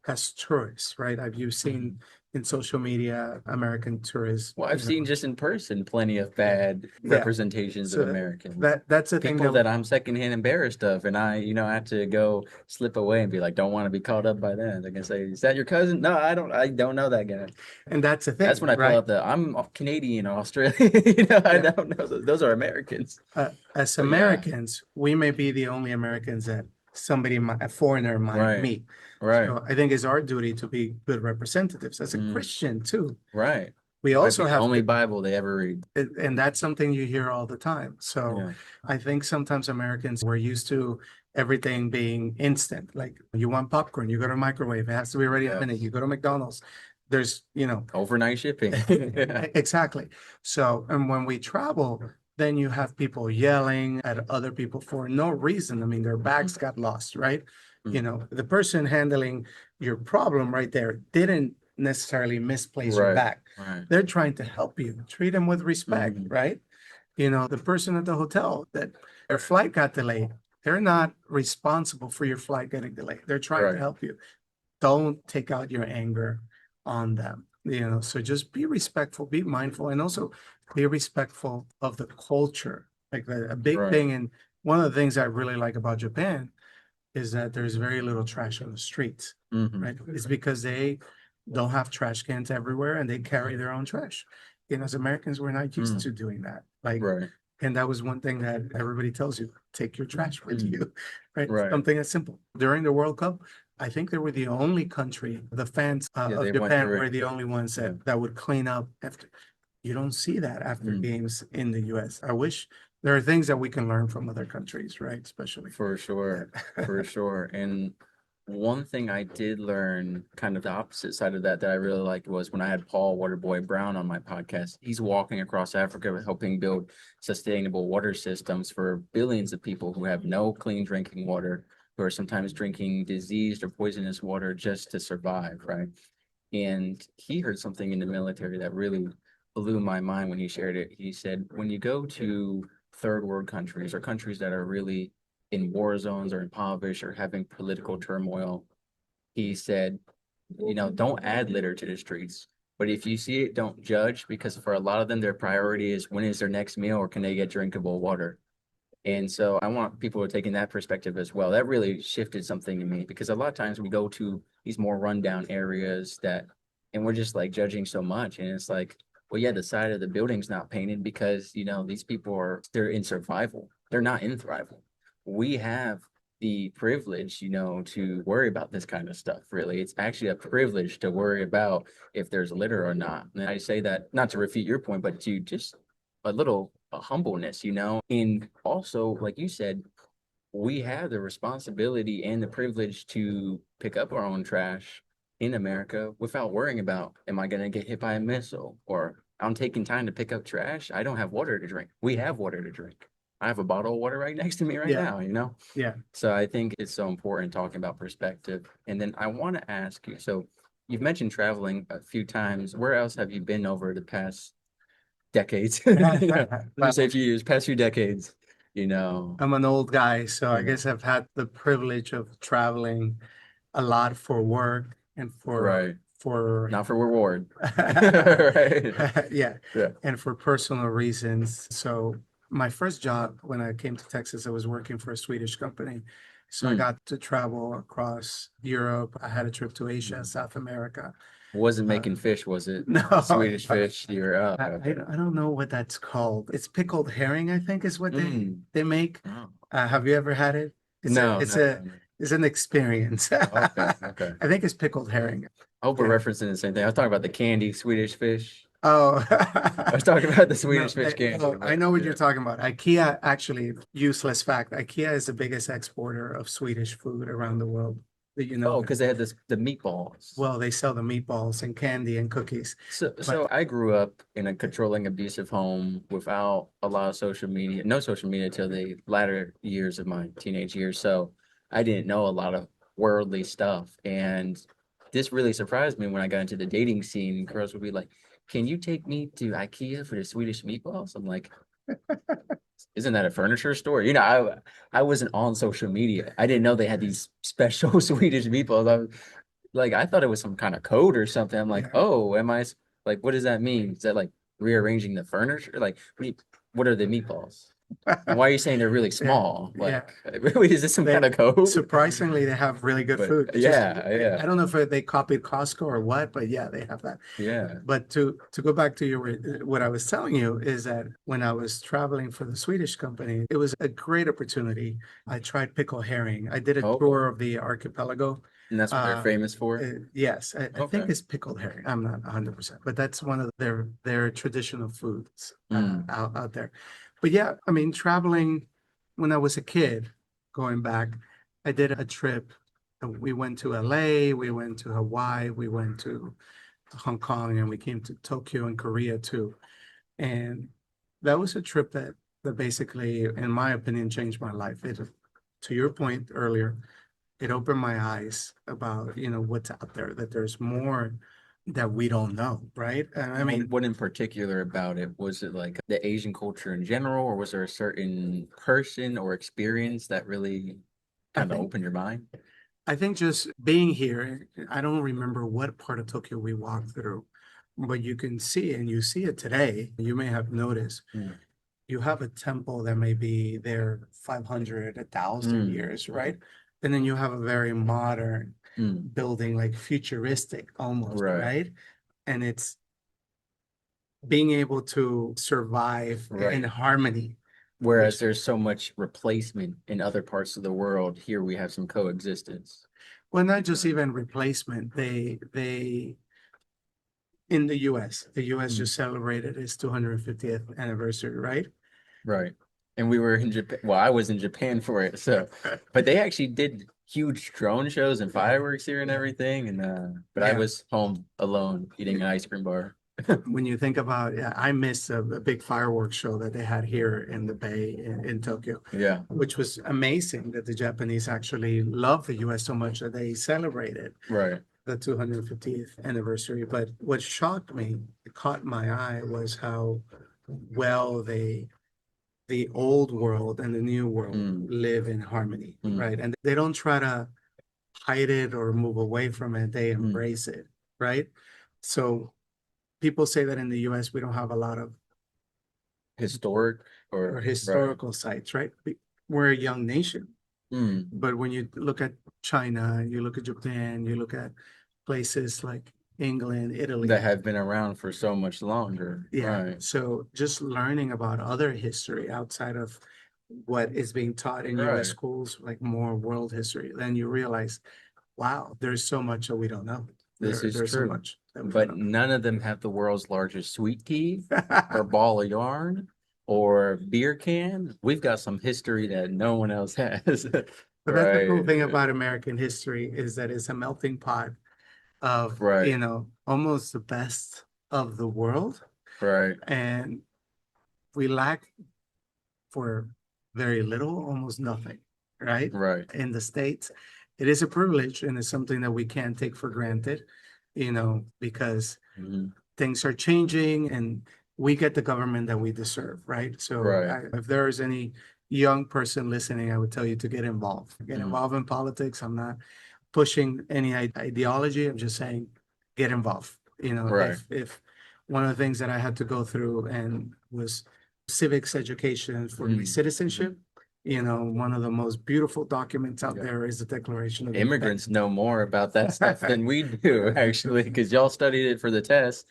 B: as tourists, right? Have you seen in social media American tourists,
A: Well, I've seen just in person plenty of bad
B: yeah.
A: representations of
B: So
A: Americans.
B: that's the thing
A: People
B: that
A: that I'm secondhand embarrassed of, and I have to go slip away and be like, don't want to be caught up by that. They're gonna say, "Is that your cousin?" No, I don't know that guy.
B: and that's the
A: That's
B: thing,
A: when I pull
B: right?
A: out I'm Canadian, Australian. I
B: Yeah.
A: don't know. Those are Americans.
B: As
A: But yeah,
B: Americans, we may be the only Americans that a foreigner might
A: right,
B: meet.
A: right,
B: So I think it's our duty to be good representatives as a
A: mm,
B: Christian too.
A: right.
B: We
A: Might
B: also
A: be the
B: have
A: only
B: to,
A: Bible they ever read.
B: and that's something you hear all the time. So
A: Yeah,
B: I think sometimes Americans we're used to everything being instant. Like you want popcorn, you go to a microwave, it has to be ready in a minute.
A: yes.
B: You go to McDonald's, there's,
A: Overnight shipping. Yeah.
B: exactly. So, and when we travel, then you have people yelling at other people for no reason. I mean, their bags got lost, right? You
A: Mm,
B: know, the person handling your problem right there didn't necessarily misplace your
A: right,
B: bag.
A: right.
B: They're trying to help you, treat them with respect,
A: Mhm.
B: right? You know, the person at the hotel that their flight got delayed, they're not responsible for your flight getting delayed. They're trying to
A: Right.
B: help you. Don't take out your anger on them. You know, so just be respectful, be mindful, and also be respectful of the culture. Like a big
A: Right.
B: thing, and one of the things I really like about Japan is that there's very little trash on the streets,
A: Hmm.
B: right? It's because they don't have trash cans everywhere and they carry their own trash. You know, as Americans, we're not used
A: Mm.
B: to doing that. Like,
A: Right.
B: and that was one thing that everybody tells you, take your trash with
A: Mm.
B: you, right?
A: Right.
B: Something as simple. During the World Cup, I think they were the only country, the fans
A: Yeah,
B: of
A: they went
B: Japan
A: through
B: were
A: it.
B: the only ones
A: Yeah.
B: that would clean up after. You don't see that after
A: Mm.
B: games in the US. I wish there are things that we can learn from other countries, right? Especially.
A: For sure. For sure. And one thing I did learn, kind of the opposite side of that, that I really liked was when I had Paul Waterboy Brown on my podcast. He's walking across Africa helping build sustainable water systems for billions of people who have no clean drinking water, who are sometimes drinking diseased or poisonous water just to survive, right? And he heard something in the military that really blew my mind when he shared it. He said, when you go to third world countries or countries that are really in war zones or impoverished or having political turmoil, he said, don't add litter to the streets. But if you see it, don't judge because for a lot of them, their priority is when is their next meal or can they get drinkable water? And so I want people to take in that perspective as well. That really shifted something in me because a lot of times we go to these more rundown areas and we're just like judging so much. And it's like, well, yeah, the side of the building's not painted because, these people they're in survival. They're not in thrival. We have the privilege, to worry about this kind of stuff, really. It's actually a privilege to worry about if there's litter or not. And I say that not to refute your point, but to just a little humbleness, and also, like you said, we have the responsibility and the privilege to pick up our own trash in America without worrying about, am I going to get hit by a missile? Or I'm taking time to pick up trash. I don't have water to drink. We have water to drink. I have a bottle of water right next to me right
B: Yeah,
A: now.
B: yeah.
A: So I think it's so important talking about perspective. And then I want to ask you, so you've mentioned traveling a few times. Where else have you been over the past decades? Let me say a
B: Well,
A: few years, past few decades, you know.
B: I'm an old guy, so I
A: Yeah.
B: guess I've had the privilege of traveling a lot for work and
A: Right.
B: for
A: Not for reward. Right.
B: yeah,
A: Yeah.
B: and for personal reasons. So my first job when I came to Texas, I was working for a Swedish company. So I
A: Mm.
B: got to travel across Europe. I had a trip to Asia and South America.
A: Wasn't
B: Uh,
A: making fish, was it?
B: no,
A: Swedish fish. You're up. Okay.
B: I don't know what that's called. It's pickled herring, I think, is what
A: Mm.
B: they make.
A: Oh.
B: Have you ever had it?
A: No,
B: It's
A: no,
B: a
A: no, no.
B: it's an experience.
A: Okay, okay.
B: I think it's pickled herring.
A: I hope we're
B: Yeah.
A: referencing the same thing. I was talking about the candy Swedish fish.
B: Oh,
A: I was talking about the
B: no,
A: Swedish fish candy,
B: oh, I
A: but
B: know what
A: yeah.
B: you're talking about. IKEA, actually, useless fact. IKEA is the biggest exporter of Swedish food around the world. Did you know
A: Oh,
B: that?
A: because they had the meatballs.
B: Well, they sell the meatballs and candy and cookies.
A: So
B: But
A: I grew up in a controlling abusive home without a lot of social media, no social media till the latter years of my teenage years. So I didn't know a lot of worldly stuff. And this really surprised me when I got into the dating scene. Girls would be like, "Can you take me to IKEA for the Swedish meatballs?" I'm like, "Isn't that a furniture store?" I wasn't on social media. I didn't know they had these special Swedish meatballs. like I thought it was some kind of code or something. I'm like,
B: Yeah.
A: oh, like what does that mean? Is that like rearranging the furniture? Like what are the meatballs? And why are you saying they're really
B: Yeah.
A: small?
B: Yeah.
A: Like, really, is this some kind
B: They
A: of code?
B: surprisingly they have really good
A: But
B: food. Just
A: yeah, yeah,
B: I don't know if they copied Costco or what, but yeah, they have that.
A: yeah.
B: But to go back to your what I was telling you is that when I was traveling for the Swedish company, it was a great opportunity. I tried pickle herring. I did a
A: Okay.
B: tour of the archipelago.
A: And that's what they're
B: Uh,
A: famous for.
B: yes, I think
A: Okay.
B: it's pickled herring. I'm not 100%, but that's one of their traditional foods
A: Mm.
B: out there. But yeah, I mean, traveling when I was a kid, going back, I did a trip. We went to LA, we went to Hawaii, we went to Hong Kong, and we came to Tokyo and Korea too. And that was a trip that basically, in my opinion, changed my life. To your point earlier, it opened my eyes about, what's out there, that there's more that we don't know, right? And I mean,
A: What in particular about it? Was it like the Asian culture in general, or was there a certain person or experience that really
B: I
A: kind of
B: think
A: opened your mind?
B: I think just being here, I don't remember what part of Tokyo we walked through, but you can see, and you see it today, you may have noticed,
A: Mm.
B: you have a temple that may be there 500, 1,000
A: Mm.
B: years, right? And then you have a very modern
A: Mm.
B: building, like futuristic almost,
A: Right,
B: right? And it's being able to survive in
A: right.
B: harmony,
A: Whereas
B: which,
A: there's so much replacement in other parts of the world, here we have some coexistence.
B: well, not just
A: Right.
B: even replacement, they in the US
A: Mm.
B: just celebrated its 250th anniversary, right?
A: Right. And we were in Japan. Well, I was in Japan for it. So, but they actually did huge drone shows and fireworks here and everything. And but I
B: Yeah.
A: was home alone eating an ice cream bar.
B: When you think about, yeah, I missed a big fireworks show that they had here in the Bay in Tokyo,
A: Yeah.
B: which was amazing that the Japanese actually love the US so much that they celebrated
A: Right.
B: the 250th anniversary. But what shocked me, it caught my eye, was how well the old world and the new world
A: Mm.
B: live in harmony,
A: Mm.
B: right? And they don't try to hide it or move away from it, they
A: Mm.
B: embrace it, right? So people say that in the US we don't have a lot of
A: Historic
B: or
A: or right.
B: historical sites, right? We're a young nation,
A: Mm.
B: but when you look at China, you look at Japan, you look at places like England,
A: That
B: Italy,
A: have been around for so much longer.
B: yeah.
A: Right.
B: So just learning about other history outside of what is being taught in US
A: Right.
B: schools, like more world history, then you realize, wow, there's so much that we don't know.
A: This is
B: There's so
A: true.
B: much that we don't
A: But
B: know.
A: none of them have the world's largest sweet tea or ball of yarn or beer can. We've got some history that no one else has.
B: But that's the cool
A: Right.
B: thing about American history is that it's a melting pot of,
A: Right.
B: almost the best of the world.
A: Right.
B: And we lack for very little, almost nothing, right?
A: Right.
B: In the States, it is a privilege and it's something that we can't take for granted, because
A: Mhm.
B: things are changing and we get the government that we deserve, right? So
A: Right.
B: if there is any young person listening, I would tell you to get involved. Get
A: Mm.
B: involved in politics. I'm not pushing any ideology. I'm just saying get involved.
A: Right.
B: If one of the things that I had to go through and was civics education for my
A: Mm. Mhm.
B: citizenship, one of the most beautiful documents out
A: Yeah.
B: there is the Declaration of
A: Immigrants
B: Independence.
A: know more about that stuff than we do, actually, because y'all studied it for the test.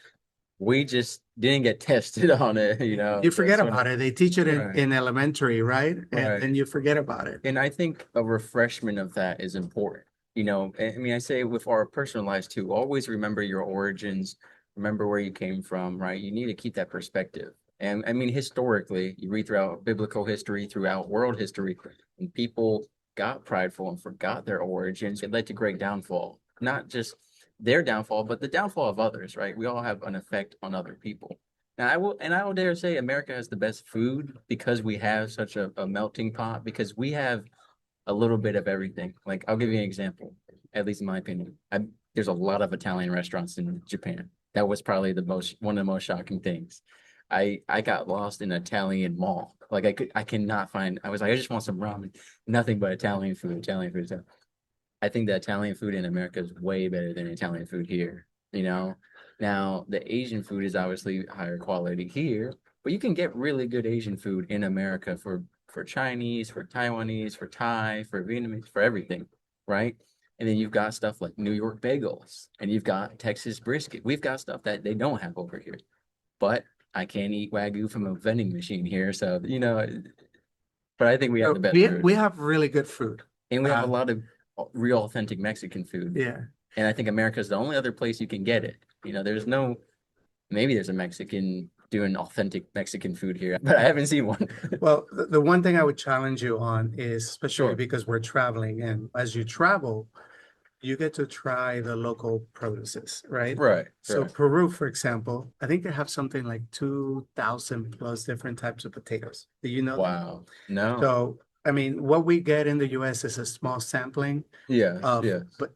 A: We just didn't get tested on it,
B: You forget
A: That's one.
B: about it. They teach it
A: Right.
B: in elementary, right? And
A: Right.
B: then you forget about it.
A: And I think a refreshment of that is important. I mean, I say with our personal lives too, always remember your origins, remember where you came from, right? You need to keep that perspective. And I mean, historically, you read throughout biblical history, throughout world history, and people got prideful and forgot their origins, it led to great downfall. Not just their downfall, but the downfall of others, right? We all have an effect on other people. And I will dare say America has the best food because we have such a melting pot, because we have a little bit of everything. Like I'll give you an example, at least in my opinion. There's a lot of Italian restaurants in Japan. That was probably the most one of the most shocking things. I got lost in an Italian mall. Like I cannot find. I was like, I just want some ramen. Nothing but Italian food, Italian food. I think the Italian food in America is way better than Italian food here, you know? Now, the Asian food is obviously higher quality here, but you can get really good Asian food in America for Chinese, for Taiwanese, for Thai, for Vietnamese, for everything, right? And then you've got stuff like New York bagels, and you've got Texas brisket. We've got stuff that they don't have over here. But I can't eat Wagyu from a vending machine here, so but I think we have
B: So
A: the best
B: we
A: food.
B: have really good food.
A: And we have a
B: Uh,
A: lot of real authentic Mexican food.
B: yeah.
A: And I think America is the only other place you can get it. There's no, maybe there's a Mexican doing authentic Mexican food here, but I haven't seen one.
B: Well, the one thing I would challenge you on is, especially
A: Sure.
B: because we're traveling, and as you travel, you get to try the local produces, right?
A: Right,
B: So
A: right.
B: Peru, for example, I think they have something like 2,000 plus different types of potatoes. Do you know that?
A: Wow. No.
B: So, I mean, what we get in the US is a small sampling
A: Yes,
B: of
A: yes.
B: the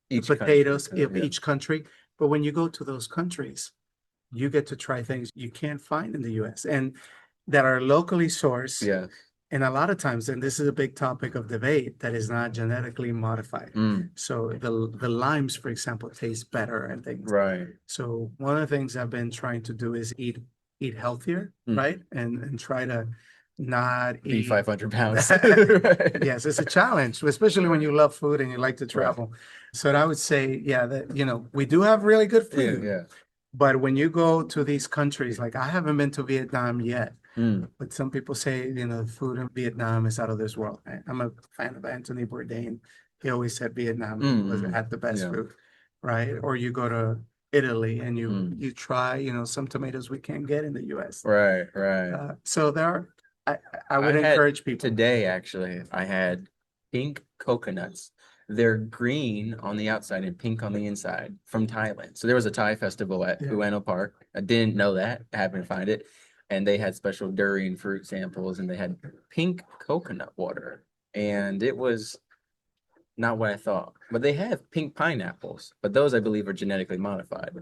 A: Each country.
B: potatoes of
A: Yeah.
B: each country. But when you go to those countries, you get to try things you can't find in the US and that are locally sourced.
A: Yeah.
B: And a lot of times, and this is a big topic of debate, that is not genetically modified.
A: Mm,
B: So the limes, for example, taste better and things.
A: right.
B: So one of the things I've been trying to do is eat healthier,
A: Mm.
B: right? And try to not
A: Be
B: eat.
A: 500 pounds. Right.
B: Yes, it's a challenge, especially when you love food and you like to
A: Right.
B: travel. So I would say, yeah, that we do have really good
A: Yeah,
B: food,
A: yeah.
B: but when you go to these countries, like I haven't been to Vietnam yet,
A: Mm,
B: but some people say, the food in Vietnam is out of this world. I'm a fan of Anthony Bourdain. He always said Vietnam had the best
A: yeah.
B: food, right? Or you go to Italy and you
A: Mm,
B: you try, some tomatoes we can't get in the US.
A: right, right.
B: So there are, I, I
A: I
B: would
A: had
B: encourage people.
A: today actually, I had pink coconuts. They're green on the outside and pink on the inside from Thailand. So there was a Thai festival at
B: Yeah.
A: Ueno Park. I didn't know that. I happened to find it. And they had special durian fruit samples and they had pink coconut water. And it was not what I thought. But they have pink pineapples, but those I believe are genetically modified.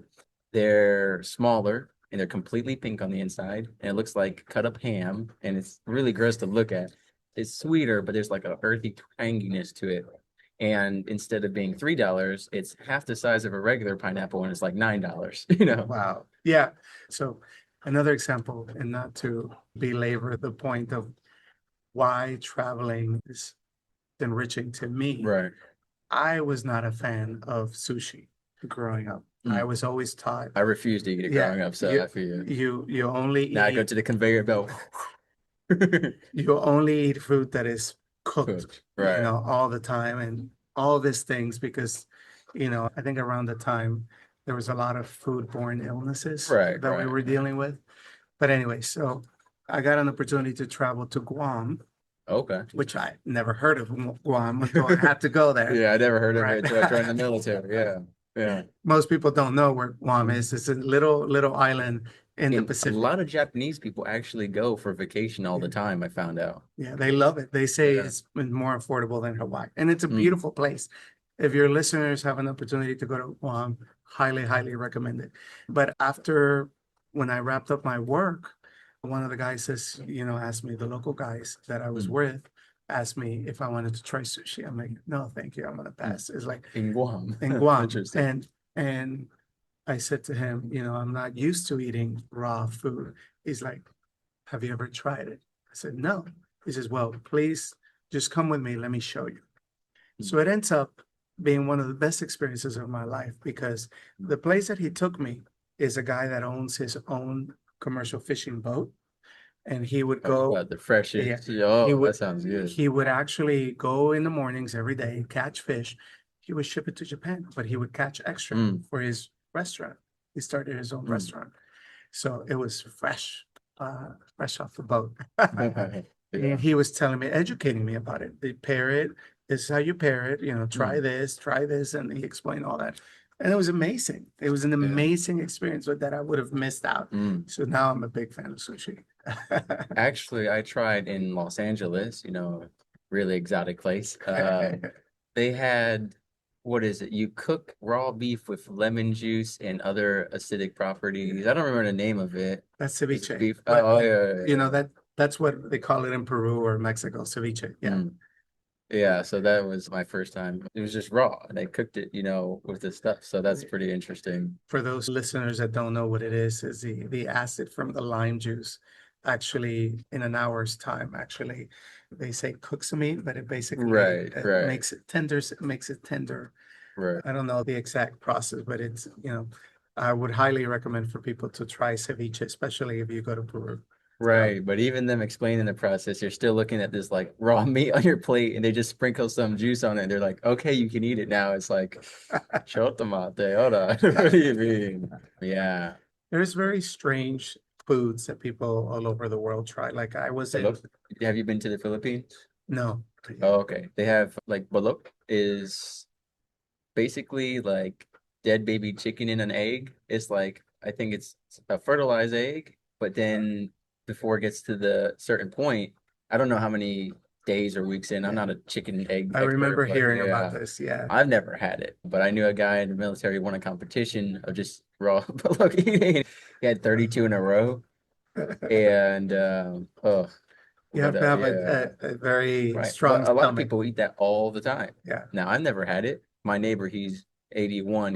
A: They're smaller and they're completely pink on the inside, and it looks like cut up ham, and it's really gross to look at. It's sweeter, but there's like a earthy tanginess to it. And instead of being $3, it's half the size of a regular pineapple, and it's like $9, you know?
B: Wow. Yeah. So another example, and not to belabor the point of why traveling is enriching to me.
A: Right.
B: I was not a fan of sushi growing up. I
A: Mm.
B: was always taught,
A: I refused to eat it
B: yeah,
A: growing up, so
B: you
A: I feel you.
B: you only
A: Now I go
B: eat
A: to the conveyor belt.
B: you only eat food that is cooked,
A: Cooked. Right.
B: all the time and all these things because, I think around the time there was a lot of foodborne illnesses
A: Right,
B: that we
A: right.
B: were dealing with. But anyway, so I got an opportunity to travel to Guam,
A: Okay.
B: which I never heard of Guam until I had to go there.
A: Yeah, I never heard of
B: Right.
A: it until I joined the military. Yeah. Yeah.
B: Most people don't know where Guam is. It's a little island in the
A: And a
B: Pacific.
A: lot of Japanese people actually go for vacation all the time, I found out.
B: Yeah, they love it. They say
A: Yeah.
B: it's more affordable than Hawaii, and it's a
A: Mm.
B: beautiful place. If your listeners have an opportunity to go to Guam, highly, highly recommend it. But after when I wrapped up my work, one of the guys says, asked me, the local guys that I was
A: Mm.
B: with asked me if I wanted to try sushi. I'm like, no, thank you. I'm gonna pass. It's like
A: In Guam.
B: in Guam.
A: Interesting.
B: And I said to him, I'm not used to eating raw food. He's like, have you ever tried it? I said, no. He says, well, please just come with me. Let me show you. So it ends up being one of the best experiences of my life because the place that he took me is a guy that owns his own commercial fishing boat. And he would
A: Oh,
B: go,
A: God, the freshest.
B: he
A: Oh,
B: would
A: that sounds good.
B: he would actually go in the mornings every day, catch fish. He would ship it to Japan, but he would catch extra for his restaurant. He started his own restaurant. So it was fresh off the boat.
A: Yeah.
B: And he was telling me, educating me about it. They pair it. This is how you pair it. Try this, and he explained all that. And it was amazing. It was an amazing experience that I would have missed out. So now I'm a big fan of sushi.
A: Actually, I tried in Los Angeles, really exotic place. They had, what is it? You cook raw beef with lemon juice and other acidic properties. I don't remember the name of it.
B: That's
A: It's
B: ceviche.
A: beef.
B: But,
A: Oh, yeah, yeah, yeah.
B: that's what they call it in Peru or Mexico, ceviche. Yeah.
A: Yeah, so that was my first time. It was just raw and they cooked it, with the stuff. So that's pretty interesting.
B: For those listeners that don't know what it is the acid from the lime juice actually in an hour's time, actually, they say cooks the meat, but it basically
A: Right, right,
B: makes it tender.
A: right.
B: I don't know the exact process, but I would highly recommend for people to try ceviche, especially if you go to Peru. So
A: Right, but even them explaining the process, you're still looking at this like raw meat on your plate and they just sprinkle some juice on it and they're like, okay, you can eat it now. It's like, shut them out there. Hold on. What do you mean? Yeah.
B: there's very strange foods that people all over the world try. Like I was in,
A: Balot. Have you been to the Philippines?
B: no,
A: Oh, okay. They have like balot is basically like dead baby chicken in an egg. It's like I think it's a fertilized egg, but then before it gets to the certain point, I don't know how many days or weeks in. I'm
B: yeah.
A: not a chicken and egg
B: I remember
A: expert, but
B: hearing about
A: yeah,
B: this. Yeah.
A: I've never had it. But I knew a guy in the military who won a competition of just raw balot eating. He had 32 in a row, and oh,
B: You
A: but
B: have to have
A: yeah.
B: a very
A: Right.
B: strong
A: But a lot of
B: stomach.
A: people eat that all the time.
B: Yeah.
A: Now, I've never had it. My neighbor, he's 81.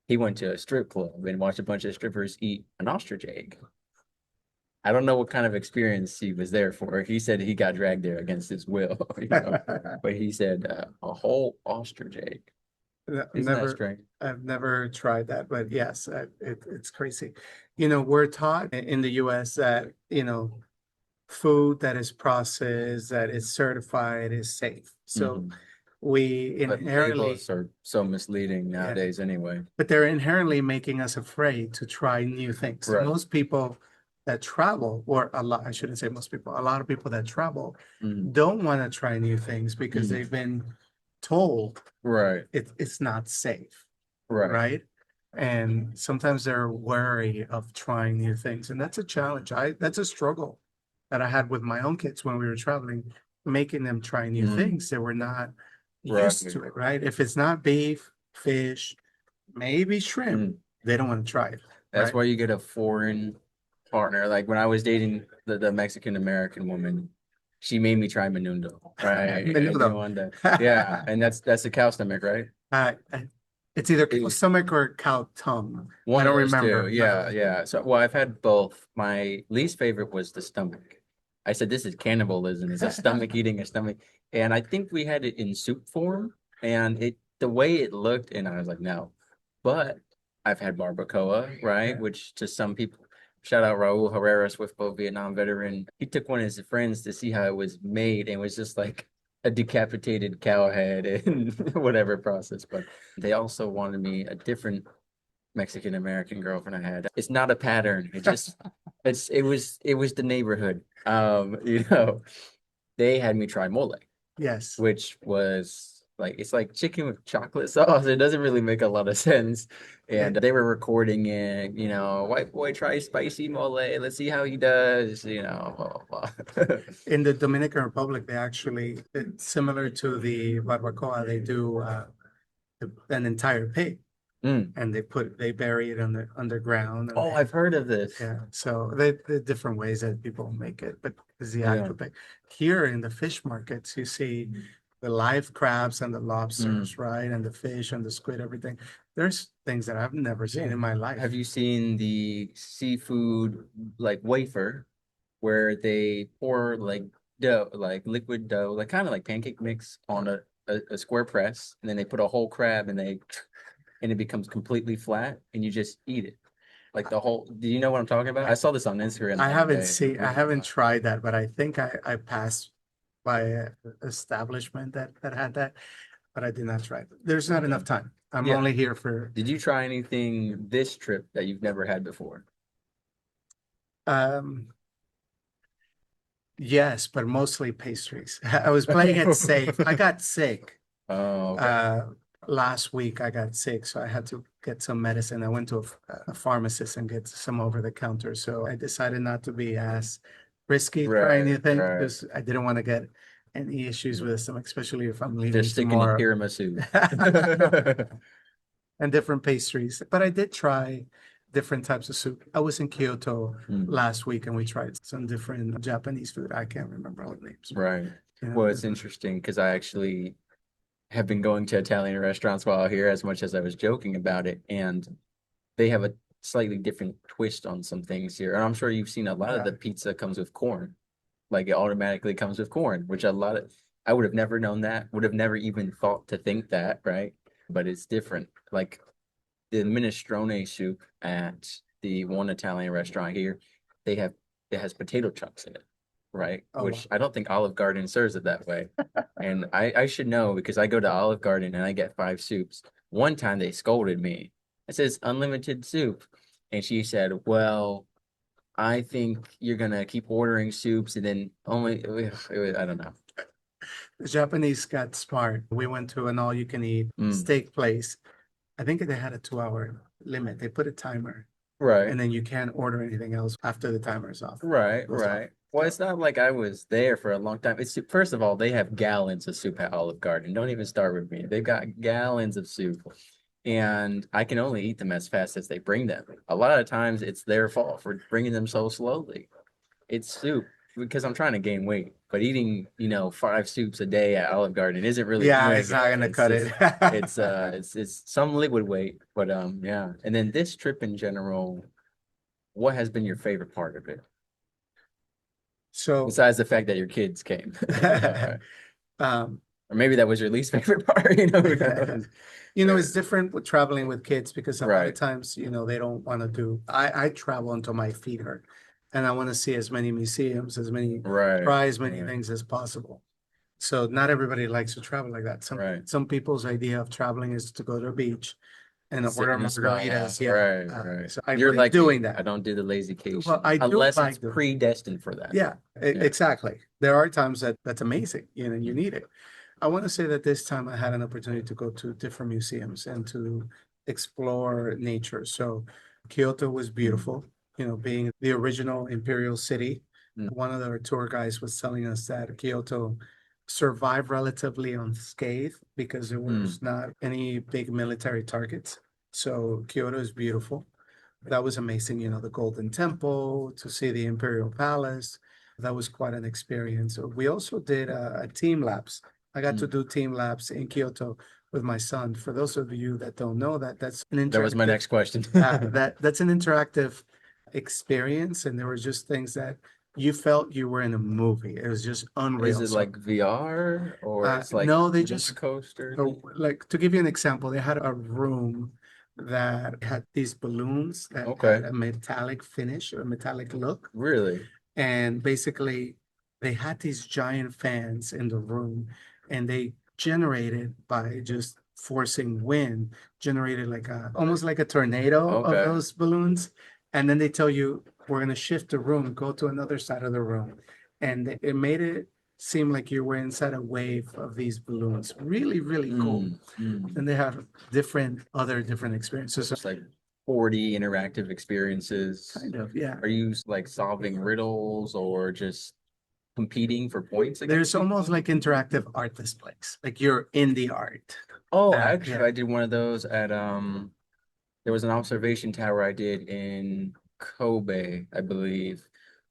A: He went to a strip club and watched a bunch of strippers eat an ostrich egg. I don't know what kind of experience he was there for. He said he got dragged there against his will, but he said a whole ostrich egg. Isn't that
B: Never,
A: strange?
B: I've never tried that, but yes, it's crazy. We're taught in the US that, food that is processed, that is certified is safe. So
A: Hmm.
B: we
A: But
B: inherently,
A: labels are so misleading
B: yeah,
A: nowadays anyway.
B: but they're inherently making us afraid to try new things. So
A: Right.
B: most people that travel, or a lot, I shouldn't say most people, a lot of people that travel
A: Hmm.
B: don't want to try new things because
A: Hmm.
B: they've been told
A: Right.
B: it's not safe,
A: Right.
B: right? And sometimes they're wary of trying new things, and that's a challenge. That's a struggle that I had with my own kids when we were traveling, making them try new
A: Mm.
B: things. They were not used
A: Right.
B: to it, right? If it's not beef, fish, maybe shrimp,
A: Mm.
B: they don't want to try it,
A: That's
B: right?
A: why you get a foreign partner. Like when I was dating the Mexican American woman, she made me try menudo. Right. I didn't
B: Menudo.
A: want that. Yeah. And that's the cow stomach, right?
B: Uh, it's either cow
A: It-
B: stomach or cow tongue. I
A: one of
B: don't
A: those two.
B: remember. I don't
A: Yeah,
B: remember.
A: yeah. So well, I've had both. My least favorite was the stomach. I said this is cannibalism. It's a stomach eating a stomach. And I think we had it in soup form and it the way it looked, and I was like, no. But I've had barbacoa, right?
B: Yeah.
A: Which to some people, shout out Raul Herrera, Swiftboat Vietnam veteran. He took one of his friends to see how it was made, and it was just like a decapitated cow head and whatever process. But they also wanted me a different Mexican American girlfriend I had. It's not a pattern. It was the neighborhood. They had me try mole,
B: Yes.
A: which was like it's like chicken with chocolate sauce. It doesn't really make a lot of sense. And they were recording it, white boy tries spicy mole. Let's see how he does, blah, blah, blah.
B: In the Dominican Republic, they actually, it's similar to the barbacoa, they do an entire pig
A: Mm.
B: and they bury it underground and
A: Oh, I've heard of this.
B: yeah. So the different ways that people make it, but it's the
A: Yeah.
B: actual pig. Here in the fish markets, you see the live crabs and the
A: Mm.
B: lobsters, right? And the fish and the squid, everything. There's things that I've never seen in my life.
A: Have you seen the seafood like wafer where they pour like dough, like liquid dough, like kind of like pancake mix on a square press, and then they put a whole crab and it becomes completely flat, and you just eat it. Like the whole, do you know what I'm talking about? I saw this on Instagram the other day.
B: I haven't tried that, but I think I passed by a establishment that had that, but I did not try it. There's not
A: Okay.
B: enough time. I'm
A: Yeah.
B: only here for
A: Did you try anything this trip that you've never had before?
B: um yes, but mostly pastries. I was playing it safe. I got sick.
A: Oh, okay.
B: Uh Last week I got sick, so I had to get some medicine. I went to a pharmacist and get some over the counter. So I decided not to be as risky trying
A: Right,
B: anything
A: right.
B: because I didn't want to get any issues with the stomach, especially if I'm leaving
A: They're sticking to
B: tomorrow.
A: tiramisu.
B: And different pastries. But I did try different types of soup. I was in Kyoto
A: Mm,
B: last week and we tried some different Japanese food. I can't remember all the names.
A: right. Well, it's interesting because I actually have been going to Italian restaurants while here as much as I was joking about it. And they have a slightly different twist on some things here. And I'm sure you've seen a lot of
B: Yeah.
A: the pizza comes with corn. Like it automatically comes with corn, which a lot of I would have never known that, would have never even thought to think that, right? But it's different. Like the minestrone soup at the one Italian restaurant here, they have it has potato chunks in it, right?
B: Oh, wow.
A: Which I don't think Olive Garden serves it that way. And I should know because I go to Olive Garden and I get five soups. One time they scolded me. It says unlimited soup. And she said, well, I think you're gonna keep ordering soups and then only I don't know.
B: The Japanese got smart. We went to an all-you-can-eat
A: Mm,
B: steak place. I think they had a 2-hour limit. They put a timer,
A: right,
B: and then you can't order anything else after the timer is off.
A: right,
B: Goes off.
A: right. Well,
B: So
A: it's not like I was there for a long time. It's first of all, they have gallons of soup at Olive Garden. Don't even start with me. They've got gallons of soup, and I can only eat them as fast as they bring them. A lot of times, it's their fault for bringing them so slowly. It's soup because I'm trying to gain weight, but eating, five soups a day at Olive Garden isn't really
B: yeah,
A: doing
B: it's not
A: it.
B: gonna cut it.
A: It's some liquid weight, but yeah. And then this trip in general, what has been your favorite part of it?
B: So,
A: Besides the fact that your kids came.
B: um,
A: Or maybe that was your least favorite part, who knows?
B: it's different with traveling with kids because a lot of
A: Right,
B: times, they don't want to do. I travel until my feet hurt, and I want to see as many museums,
A: right,
B: try as many
A: right,
B: things as possible. So not everybody likes to travel like that. Some
A: right.
B: some people's idea of traveling is to go to a beach and
A: Sit
B: order
A: in the spa,
B: margaritas. Yeah.
A: right, right.
B: So I
A: You're
B: like
A: like
B: doing
A: me. I
B: that.
A: don't do the
B: Well,
A: lazycation
B: I do
A: unless it's
B: like doing.
A: predestined for that.
B: Yeah,
A: Yeah.
B: exactly. There are times that's amazing. You
A: Mm,
B: need it. I want to say that this time I had an opportunity to go to different museums and to explore nature. So Kyoto was
A: mm,
B: beautiful, being the original imperial city.
A: mm,
B: One of the tour guides was telling us that Kyoto survived relatively unscathed because there
A: mm,
B: was not any big military targets. So Kyoto is beautiful. That was amazing, the Golden Temple, to see the Imperial Palace. That was quite an experience. We also did a team labs. I got to
A: mm.
B: do team labs in Kyoto with my son. For those of you that don't know that, that's an
A: That was my
B: interactive
A: next question.
B: that's an interactive experience, and there were just things that you felt you were in a movie. It was just
A: Is
B: unreal.
A: it
B: So
A: like VR or it's like
B: no, they
A: roller
B: just
A: coaster?
B: like to give you an example, they had a room that had these balloons that had
A: Okay,
B: a metallic finish or metallic look.
A: really?
B: And basically, they had these giant fans in the room, and they generated by just forcing wind, generated like almost like a tornado of
A: Okay.
B: those balloons. And then they tell you, we're going to shift the room, go to another side of the room. And it made it seem like you were inside a wave of these balloons. Really, really cool.
A: Mm, mm.
B: And they have different experiences. So
A: It's like 40 interactive experiences.
B: kind of, yeah.
A: Are you like solving riddles or just competing for points against
B: There's almost
A: people?
B: like interactive art displays, like you're in the art.
A: Oh, actually,
B: Yeah.
A: I did one of those at there was an observation tower I did in Kobe, I believe,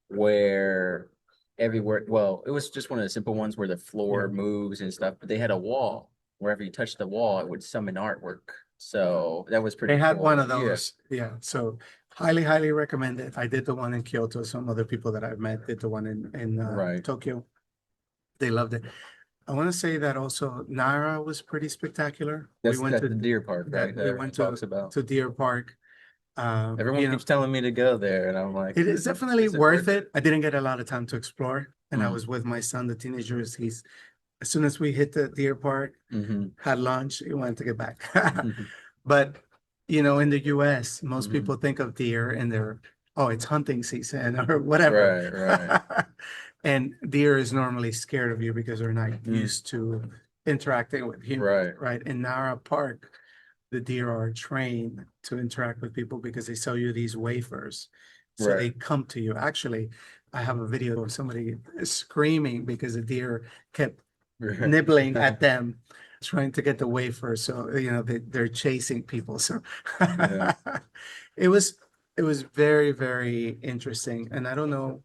A: where everywhere, well, it was just one of the simple ones where the
B: Yeah.
A: floor moves and stuff, but they had a wall. Wherever you touch the wall, it would summon artwork. So that was
B: They
A: pretty
B: had one
A: cool.
B: of
A: Yeah.
B: those. Yeah. So highly, highly recommend it. I did the one in Kyoto. Some other people that I've met did the one in
A: Right.
B: Tokyo. They loved it. I want to say that also Nara was pretty spectacular. We
A: That's
B: went
A: at the
B: to
A: deer park, right?
B: that
A: That
B: we
A: everyone
B: went
A: talks about.
B: to Deer Park.
A: Everyone keeps telling me to go there, and I'm like,
B: It is definitely
A: is it
B: worth
A: worth
B: it. I didn't get a lot of time to explore, and I
A: Mm,
B: was with my son, the teenagers. As soon as we hit the Deer Park,
A: hmm
B: had lunch, he wanted to get back.
A: hmm
B: But, in the US, most
A: hmm
B: people think of deer and oh, it's hunting season or whatever.
A: Right, right.
B: And deer is normally scared of you because they're not
A: Mm,
B: used to interacting with humans,
A: right,
B: right? In Nara Park, the deer are trained to interact with people because they sell you these wafers. So
A: right.
B: they come to you. Actually, I have a video of somebody screaming because the deer kept
A: Right.
B: nibbling at them, trying to get the wafer. So, they're chasing people. So
A: Yeah.
B: it was it was very, very interesting. And I don't know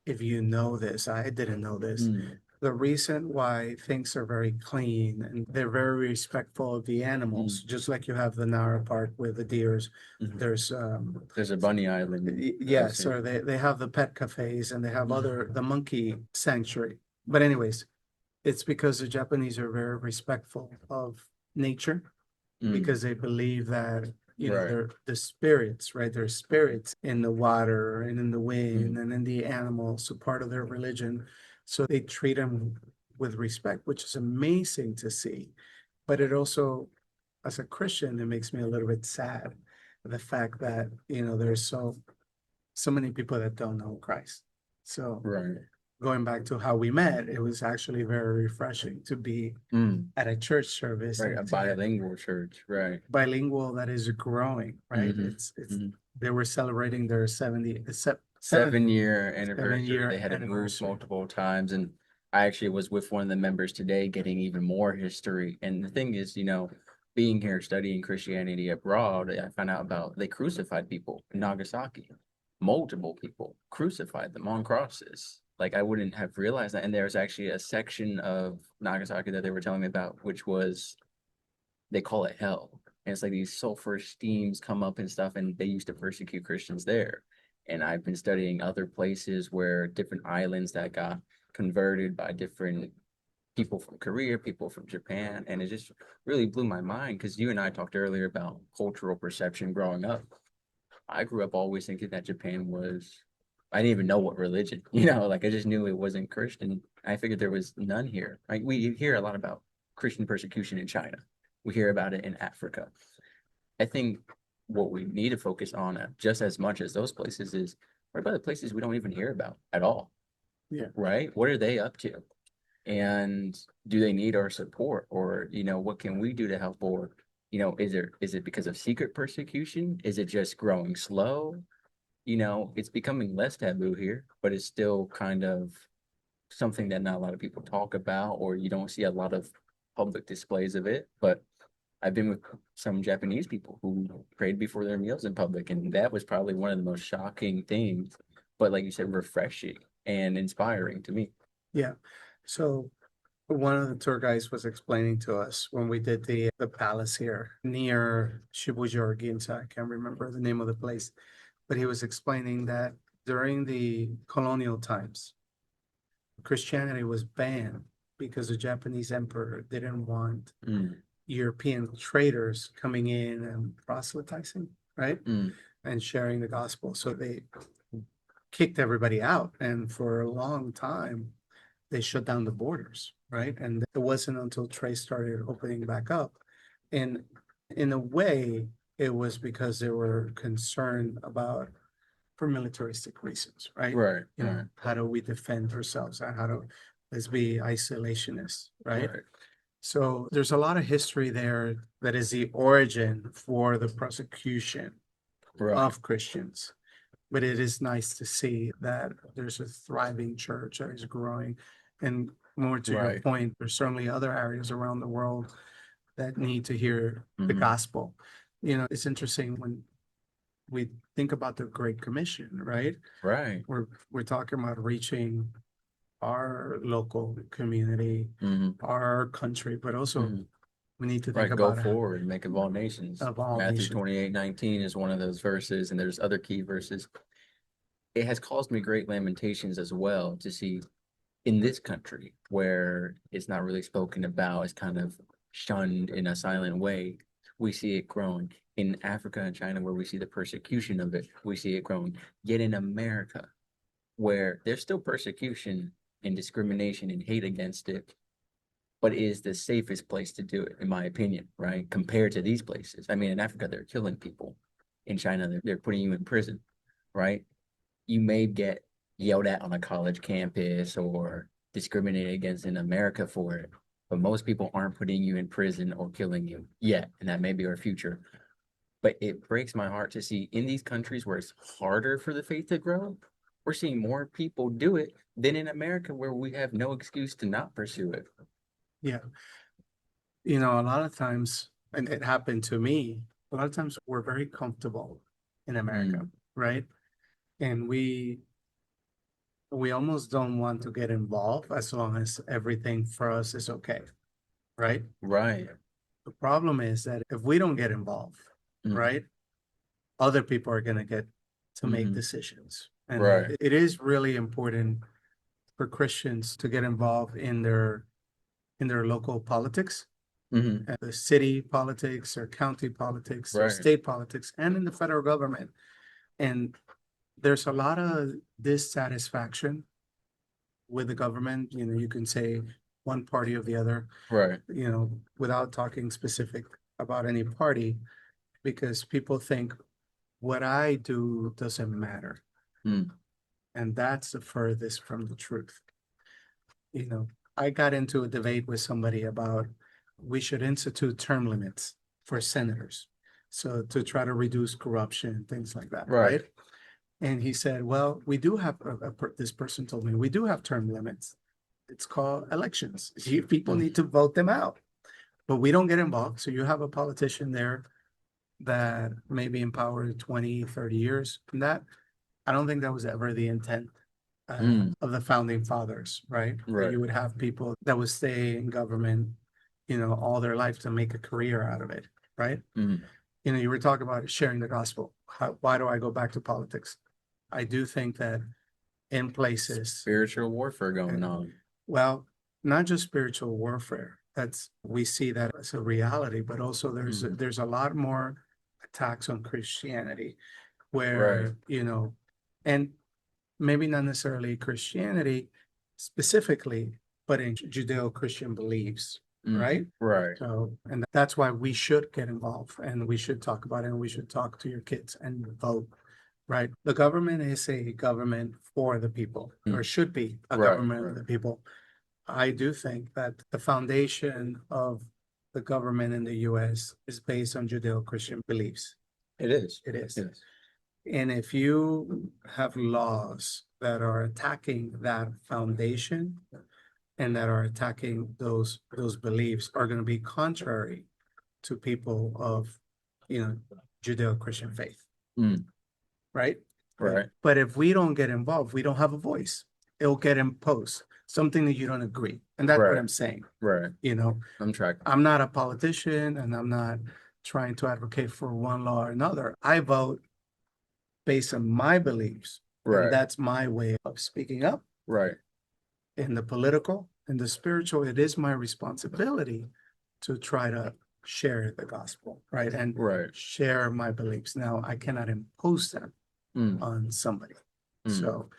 B: if you know this. I didn't know this.
A: Mm.
B: the reason why things are very clean and they're very respectful of the animals, just like you have the Nara Park with the deers.
A: Mhm.
B: There's
A: There's a bunny island that I've
B: yes,
A: seen.
B: or they have the pet cafes and they have the monkey sanctuary. But anyways, it's because the Japanese are very respectful of nature
A: Mm,
B: because they believe that
A: right.
B: they're the spirits, right? There's spirits in the water and in the
A: Mm,
B: wind and in the animals, so part of their religion. So they treat them with respect, which is amazing to see. But it also, as a Christian, it makes me a little bit sad, the fact that there's so many people that don't know Christ. So
A: right.
B: going back to how we met, it was actually very refreshing to be
A: Mm,
B: at a church service
A: right.
B: and
A: A
B: to get
A: bilingual church. Right.
B: bilingual that is growing, right?
A: Hmm.
B: It's
A: Hmm.
B: they were celebrating their 7
A: 7 year
B: 7
A: anniversary. They
B: year
A: had to move
B: anniversary.
A: multiple times. And I actually was with one of the members today getting even more history. And the thing is, being here studying Christianity abroad, I found out about they crucified people in Nagasaki. Multiple people crucified them on crosses. Like I wouldn't have realized that. And there's actually a section of Nagasaki that they were telling me about, which was they call it hell. And it's like these sulfur steams come up and stuff, and they used to persecute Christians there. And I've been studying other places where different islands that got converted by different people from Korea, people from Japan, and it just really blew my mind because you and I talked earlier about cultural perception growing up. I grew up always thinking that Japan was, I didn't even know what religion, like I just knew it wasn't Christian. I figured there was none here. Like we hear a lot about Christian persecution in China. We hear about it in Africa. I think what we need to focus on just as much as those places is what about the places we don't even hear about at all,
B: Yeah,
A: right? What are they up to? And do they need our support? Or, what can we do to help? Or, is it because of secret persecution? Is it just growing slow? It's becoming less taboo here, but it's still kind of something that not a lot of people talk about, or you don't see a lot of public displays of it. But I've been with some Japanese people who prayed before their meals in public, and that was probably one of the most shocking things, but like you said, refreshing and inspiring to me.
B: yeah. So one of the tour guides was explaining to us when we did the palace here near Shibuya or Ginza. I can't remember the name of the place, but he was explaining that during the colonial times, Christianity was banned because the Japanese emperor didn't want
A: Mm,
B: European traders coming in and proselytizing, right?
A: mm,
B: And sharing the gospel. So they kicked everybody out. And for a long time, they shut down the borders, right? And it wasn't until trade started opening back up. And in a way, it was because they were concerned about for militaristic reasons, right?
A: right, right,
B: How do we defend ourselves and how do let's be isolationists, right?
A: right,
B: So there's a lot of history there that is the origin for the persecution
A: right,
B: of Christians. But it is nice to see that there's a thriving church that is growing. And more to your
A: right.
B: point, there's certainly other areas around the world that need to hear the
A: Hmm.
B: gospel. It's interesting when we think about the Great Commission, right?
A: Right.
B: We're talking about reaching our local community,
A: Hmm.
B: our country, but also
A: Hmm.
B: we need to think
A: Right. Go
B: about
A: forward and make of all nations.
B: of all
A: Matthew
B: nations.
A: 28:19 is one of those verses, and there's other key verses. It has caused me great lamentations as well to see in this country where it's not really spoken about, it's kind of shunned in a silent way. We see it growing in Africa and China, where we see the persecution of it. We see it growing. Yet in America, where there's still persecution and discrimination and hate against it, but it is the safest place to do it, in my opinion, right? Compared to these places. I mean, in Africa, they're killing people. In China, they're putting you in prison, right? You may get yelled at on a college campus or discriminated against in America for it, but most people aren't putting you in prison or killing you yet, and that may be our future. But it breaks my heart to see in these countries where it's harder for the faith to grow, we're seeing more people do it than in America where we have no excuse to not pursue it.
B: Yeah. A lot of times, and it happened to me, a lot of times we're very comfortable in America,
A: Mm,
B: right? And we almost don't want to get involved as long as everything for us is okay, right?
A: Right.
B: The problem is that if we don't get involved,
A: Mm-hmm.
B: right, other people are going to get to make
A: Mm-hmm.
B: decisions. And
A: Right.
B: it is really important for Christians to get involved in their local politics,
A: Mm-hmm.
B: the city politics or county politics or
A: Right.
B: state politics, and in the federal government. And there's a lot of dissatisfaction with the government. You know, you can say one party or the other,
A: Right.
B: you know, without talking specific about any party, because people think what I do doesn't matter.
A: Mm.
B: And that's the furthest from the truth. You know, I got into a debate with somebody about we should institute term limits for senators. So to try to reduce corruption, things like that,
A: Right.
B: right? And he said, well, we do have, this person told me, we do have term limits. It's called elections. People
A: Mm.
B: need to vote them out, but we don't get involved. So you have a politician there that may be in power 20, 30 years. And that, I don't think that was ever the intent
A: Mm.
B: of the founding fathers, right? That
A: Right.
B: you would have people that would stay in government, you know, all their life to make a career out of it, right?
A: Mm.
B: You know, you were talking about sharing the gospel. Why do I go back to politics? I do think that in places,
A: Spiritual warfare going on.
B: well, not just spiritual warfare. That's we see that as a reality, but also
A: Mm.
B: there's a lot more attacks on Christianity
A: Right.
B: where, you know, and maybe not necessarily Christianity specifically, but in Judeo-Christian beliefs,
A: Mm.
B: right?
A: Right.
B: So, and that's why we should get involved and we should talk about it and we should talk to your kids and vote, right? The government is a government for the people, or
A: Mm.
B: should be a
A: Right.
B: government of
A: Right.
B: the people. I do think that the foundation of the government in the US is based on Judeo-Christian beliefs.
A: It is.
B: It is.
A: Yes.
B: And if you have laws that are attacking that foundation and that are attacking those beliefs are going to be contrary to people of, you know, Judeo-Christian faith,
A: Mm.
B: right?
A: Right.
B: But if we don't get involved, we don't have a voice. It'll get imposed, something that you don't agree. And that's what
A: Right.
B: I'm saying.
A: Right.
B: You know,
A: I'm tracking.
B: I'm not a politician and I'm not trying to advocate for one law or another. I vote based on my beliefs. And
A: Right.
B: that's my way of speaking up
A: Right.
B: in the political and the spiritual. It is my responsibility to try to share the gospel, right? And
A: Right.
B: share my beliefs. Now, I cannot impose them
A: Mm.
B: on somebody.
A: Mm.
B: So,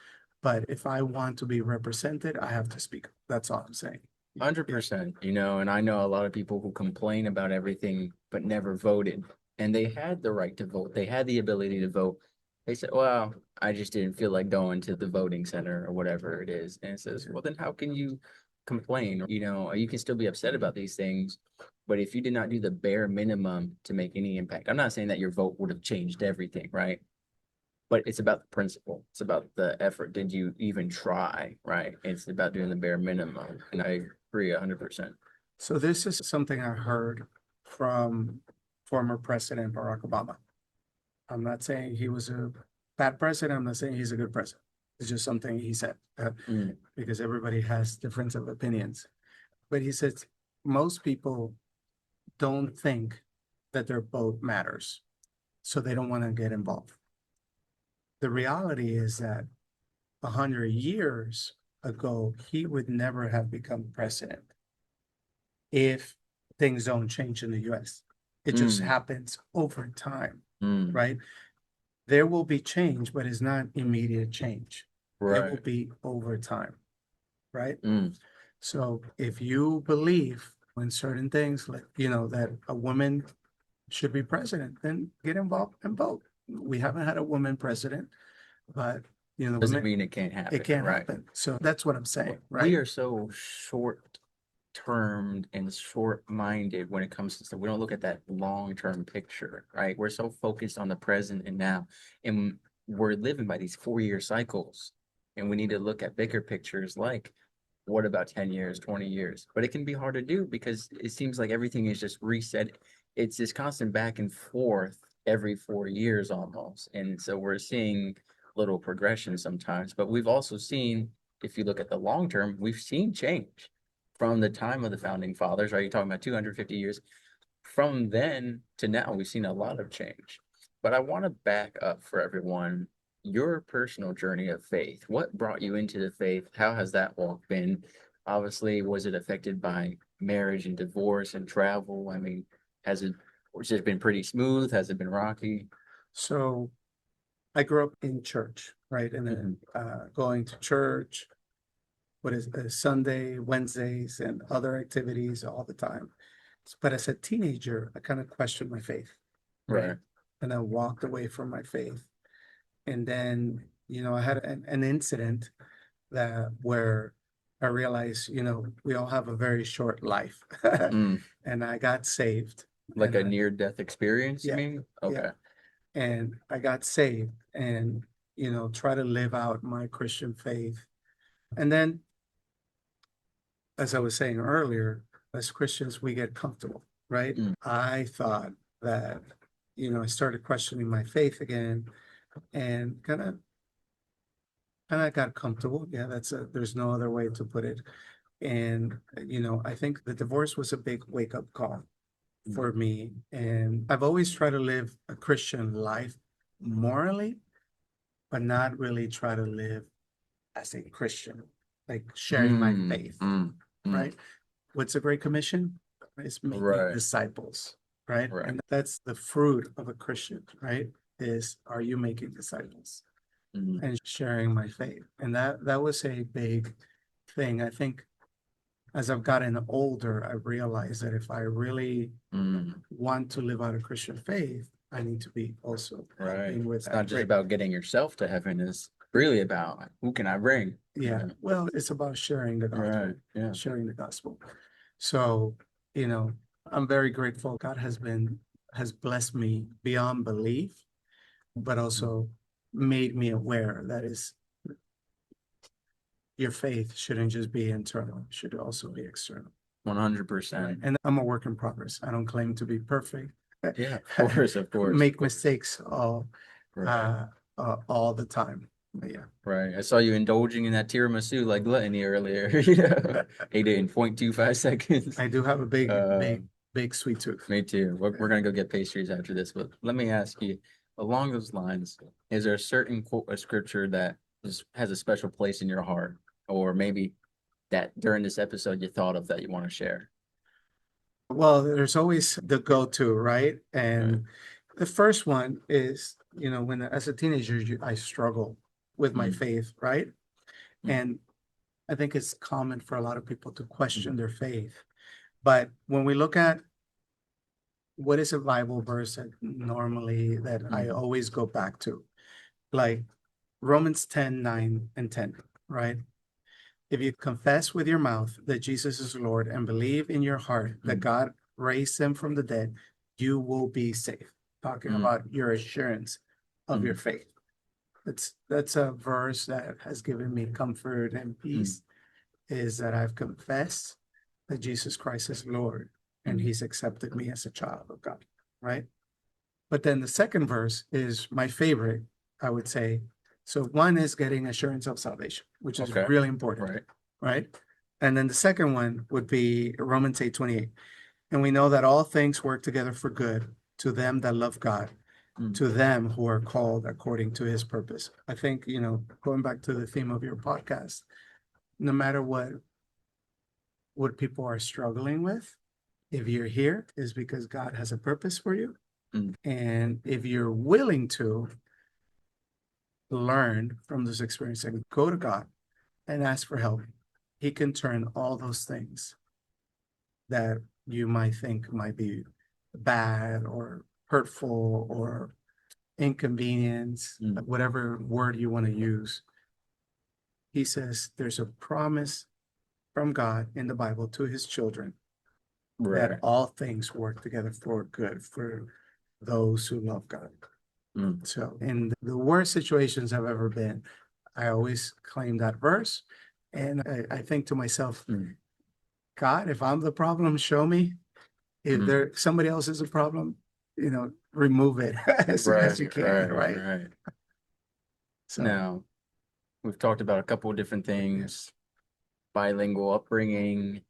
B: but if I want to be represented, I have to speak. That's all I'm saying.
A: 100%, and I know a lot of people who complain about everything but never voted. And they had the right to vote. They had the ability to vote. They said, well, I just didn't feel like going to the voting center or whatever it is. And it says, well, then how can you complain? You can still be upset about these things. But if you did not do the bare minimum to make any impact, I'm not saying that your vote would have changed everything, right? But it's about the principle. It's about the effort. Did you even try, right? It's about doing the bare minimum. And I agree 100%.
B: So this is something I heard from former President Barack Obama. I'm not saying he was a bad president. I'm not saying he's a good president. It's just something he said
A: Mm.
B: because everybody has difference of opinions. But he says most people don't think that their vote matters, so they don't want to get involved. The reality is that 100 years ago, he would never have become president if things don't change in the US. It just
A: Mm.
B: happens over time,
A: Mm.
B: right? There will be change, but it's not immediate change. It will
A: Right.
B: be over time, right?
A: Mm.
B: So if you believe in certain things, like, you know, that a woman should be president, then get involved and vote. We haven't had a woman president, but, you know, the
A: Doesn't
B: women,
A: mean it can't
B: it
A: happen,
B: can't
A: right?
B: happen. So that's what I'm saying,
A: We
B: right?
A: are so short-termed and short-minded when it comes to stuff. We don't look at that long-term picture, right? We're so focused on the present and now, and we're living by these 4-year cycles. And we need to look at bigger pictures like what about 10 years, 20 years? But it can be hard to do because it seems like everything is just reset. It's this constant back and forth every 4 years almost. And so we're seeing little progression sometimes, but we've also seen, if you look at the long term, we've seen change from the time of the founding fathers, right? You're talking about 250 years. From then to now, we've seen a lot of change. But I want to back up for everyone your personal journey of faith. What brought you into the faith? How has that walk been? Obviously, was it affected by marriage and divorce and travel? I mean, has it been pretty smooth? Has it been rocky?
B: So I grew up in church, right? And then going to church, Sunday, Wednesdays, and other activities all the time. But as a teenager, I kind of questioned my faith, right?
A: Right.
B: And I walked away from my faith. And then, I had an incident where I realized, we all have a very short life.
A: Mm.
B: And I got saved.
A: Like
B: And
A: a near-death experience, you
B: yeah,
A: mean?
B: yeah.
A: Okay.
B: And I got saved and, try to live out my Christian faith. And then, as I was saying earlier, as Christians, we get comfortable, right?
A: Mm.
B: I thought that, I started questioning my faith again and kind of got comfortable. Yeah, there's no other way to put it. And, I think the divorce was a big wake up call for me. And I've always tried to live a Christian life morally, but not really try to live as a Christian, like sharing my faith, right? What's a Great Commission? It's making
A: Right.
B: disciples, right?
A: Right.
B: And that's the fruit of a Christian, right? Are you making disciples and sharing my faith? And that was a big thing. I think as I've gotten older, I realized that if I really want to live out a Christian faith, I need to be also
A: Right.
B: helping with
A: It's
B: that.
A: not just about getting yourself to heaven, it's really about who can I bring?
B: Yeah. Well, it's about sharing the gospel,
A: Right. Yeah.
B: sharing the gospel. So, I'm very grateful. God has blessed me beyond belief, but also made me aware that your faith shouldn't just be internal, it should also be external.
A: 100%.
B: Right? And I'm a work in progress. I don't claim to be perfect.
A: Yeah, of course, of course.
B: Make mistakes
A: Right.
B: all the time. But yeah.
A: Right. I saw you indulging in that tiramisu like gluttony earlier. You know, ate it in 0.25 seconds.
B: I do have a big,
A: Uh,
B: big sweet tooth.
A: Me too. We're gonna go get pastries after this, but let me ask you, along those lines, is there a certain quote of scripture that has a special place in your heart, or maybe that during this episode you thought of that you want to share?
B: Well, there's always the go-to, right?
A: Right.
B: And the first one is, when as a teenager, I struggle with my faith, right? And I think it's common for a lot of people to question their faith. But when we look at what is a Bible verse that I always go back to, like Romans 10:9 and 10, right? If you confess with your mouth that Jesus is Lord and believe in your heart that God raised him from the dead, you will be saved. Talking about your assurance of your faith. That's a verse that has given me comfort and peace, is that I've confessed that Jesus Christ is Lord and he's accepted me as a child of God, right? But then the second verse is my favorite, I would say. So one is getting assurance of salvation, which is really important,
A: Right.
B: right? And then the second one would be Romans 8:28. And we know that all things work together for good to them that love God, to them who are called according to his purpose. I think, going back to the theme of your podcast, no matter what people are struggling with, if you're here, is because God has a purpose for you. And if you're willing to learn from this experience and go to God and ask for help, he can turn all those things that you might think might be bad or hurtful or inconvenience, whatever word you want to use. He says there's a promise from God in the Bible to his children that all things work together for good for those who love God. So in the worst situations I've ever been, I always claim that verse. And I think to myself, God, if I'm the problem, show me. If somebody else is a problem, remove it as soon as you can, right? So
A: Now, we've talked about a couple of different things, bilingual upbringing,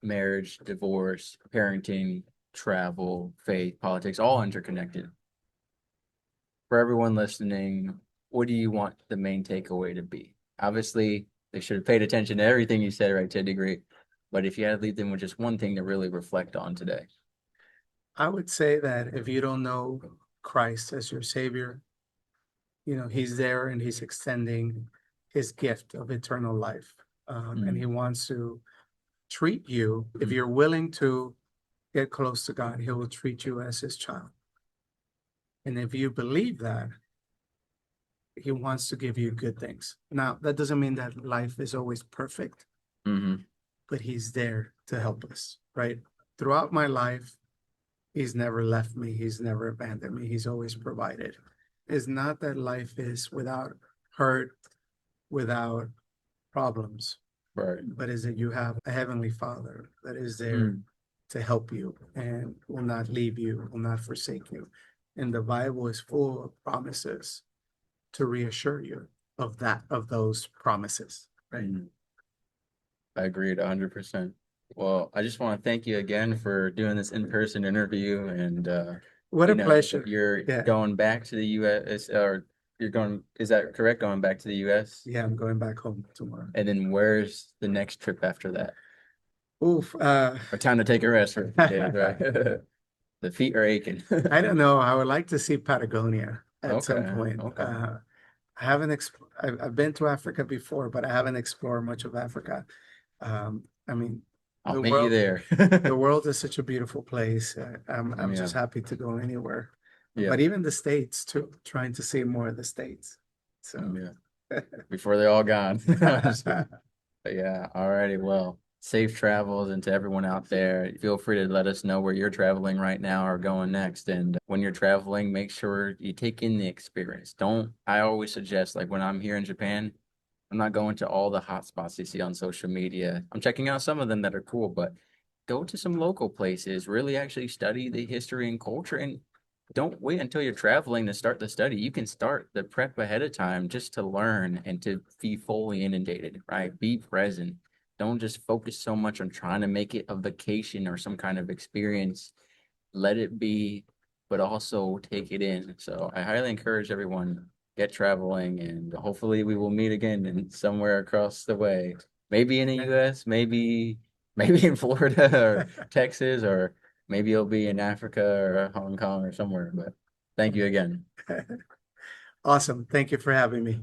A: marriage, divorce, parenting, travel, faith, politics, all interconnected. For everyone listening, what do you want the main takeaway to be? Obviously, they should have paid attention to everything you said, right, to a degree. But if you had to leave them with just one thing to really reflect on today.
B: I would say that if you don't know Christ as your Savior, he's there and he's extending his gift of eternal life. And he
A: Mm,
B: wants to treat you, if
A: mm,
B: you're willing to get close to God, he will treat you as his child. And if you believe that, he wants to give you good things. Now, that doesn't mean that life is always perfect,
A: mm-hmm.
B: but he's there to help us, right? Throughout my life, he's never left me. He's never abandoned me. He's always provided. It's not that life is without hurt, without problems,
A: Right.
B: but is that you have a heavenly Father that is there
A: Mm,
B: to help you and will not leave you, will not forsake you. And the Bible is full of promises to reassure you of those promises, right?
A: mm. I agreed 100%. Well, I just want to thank you again for doing this in-person interview and
B: What a pleasure.
A: you're
B: Yeah.
A: going back to the US or you're going, is that correct? Going back to the US?
B: Yeah, I'm going back home tomorrow.
A: And then where's the next trip after that?
B: Oof.
A: Or time to take a rest for a few days, right? The feet are aching.
B: I don't know. I would like to see Patagonia at some
A: Okay,
B: point.
A: okay.
B: I haven't I've been to Africa before, but I haven't explored much of Africa. I mean,
A: I'll
B: the
A: meet you
B: world
A: there.
B: the world is such a beautiful place. I'm
A: Yeah,
B: just happy to go anywhere.
A: yeah,
B: But even the States too, trying to see more of the States. So
A: yeah. Before they're all gone. But yeah, alrighty. Well, safe travels, and to everyone out there, feel free to let us know where you're traveling right now or going next. And when you're traveling, make sure you take in the experience. Don't, I always suggest, like when I'm here in Japan, I'm not going to all the hot spots you see on social media. I'm checking out some of them that are cool, but go to some local places, really actually study the history and culture, and don't wait until you're traveling to start the study. You can start the prep ahead of time just to learn and to be fully inundated, right? Be present. Don't just focus so much on trying to make it a vacation or some kind of experience. Let it be, but also take it in. So I highly encourage everyone get traveling, and hopefully we will meet again in somewhere across the way. Maybe in the US, maybe in Florida or Texas, or maybe it'll be in Africa or Hong Kong or somewhere. But thank you again.
B: awesome. Thank you for having me.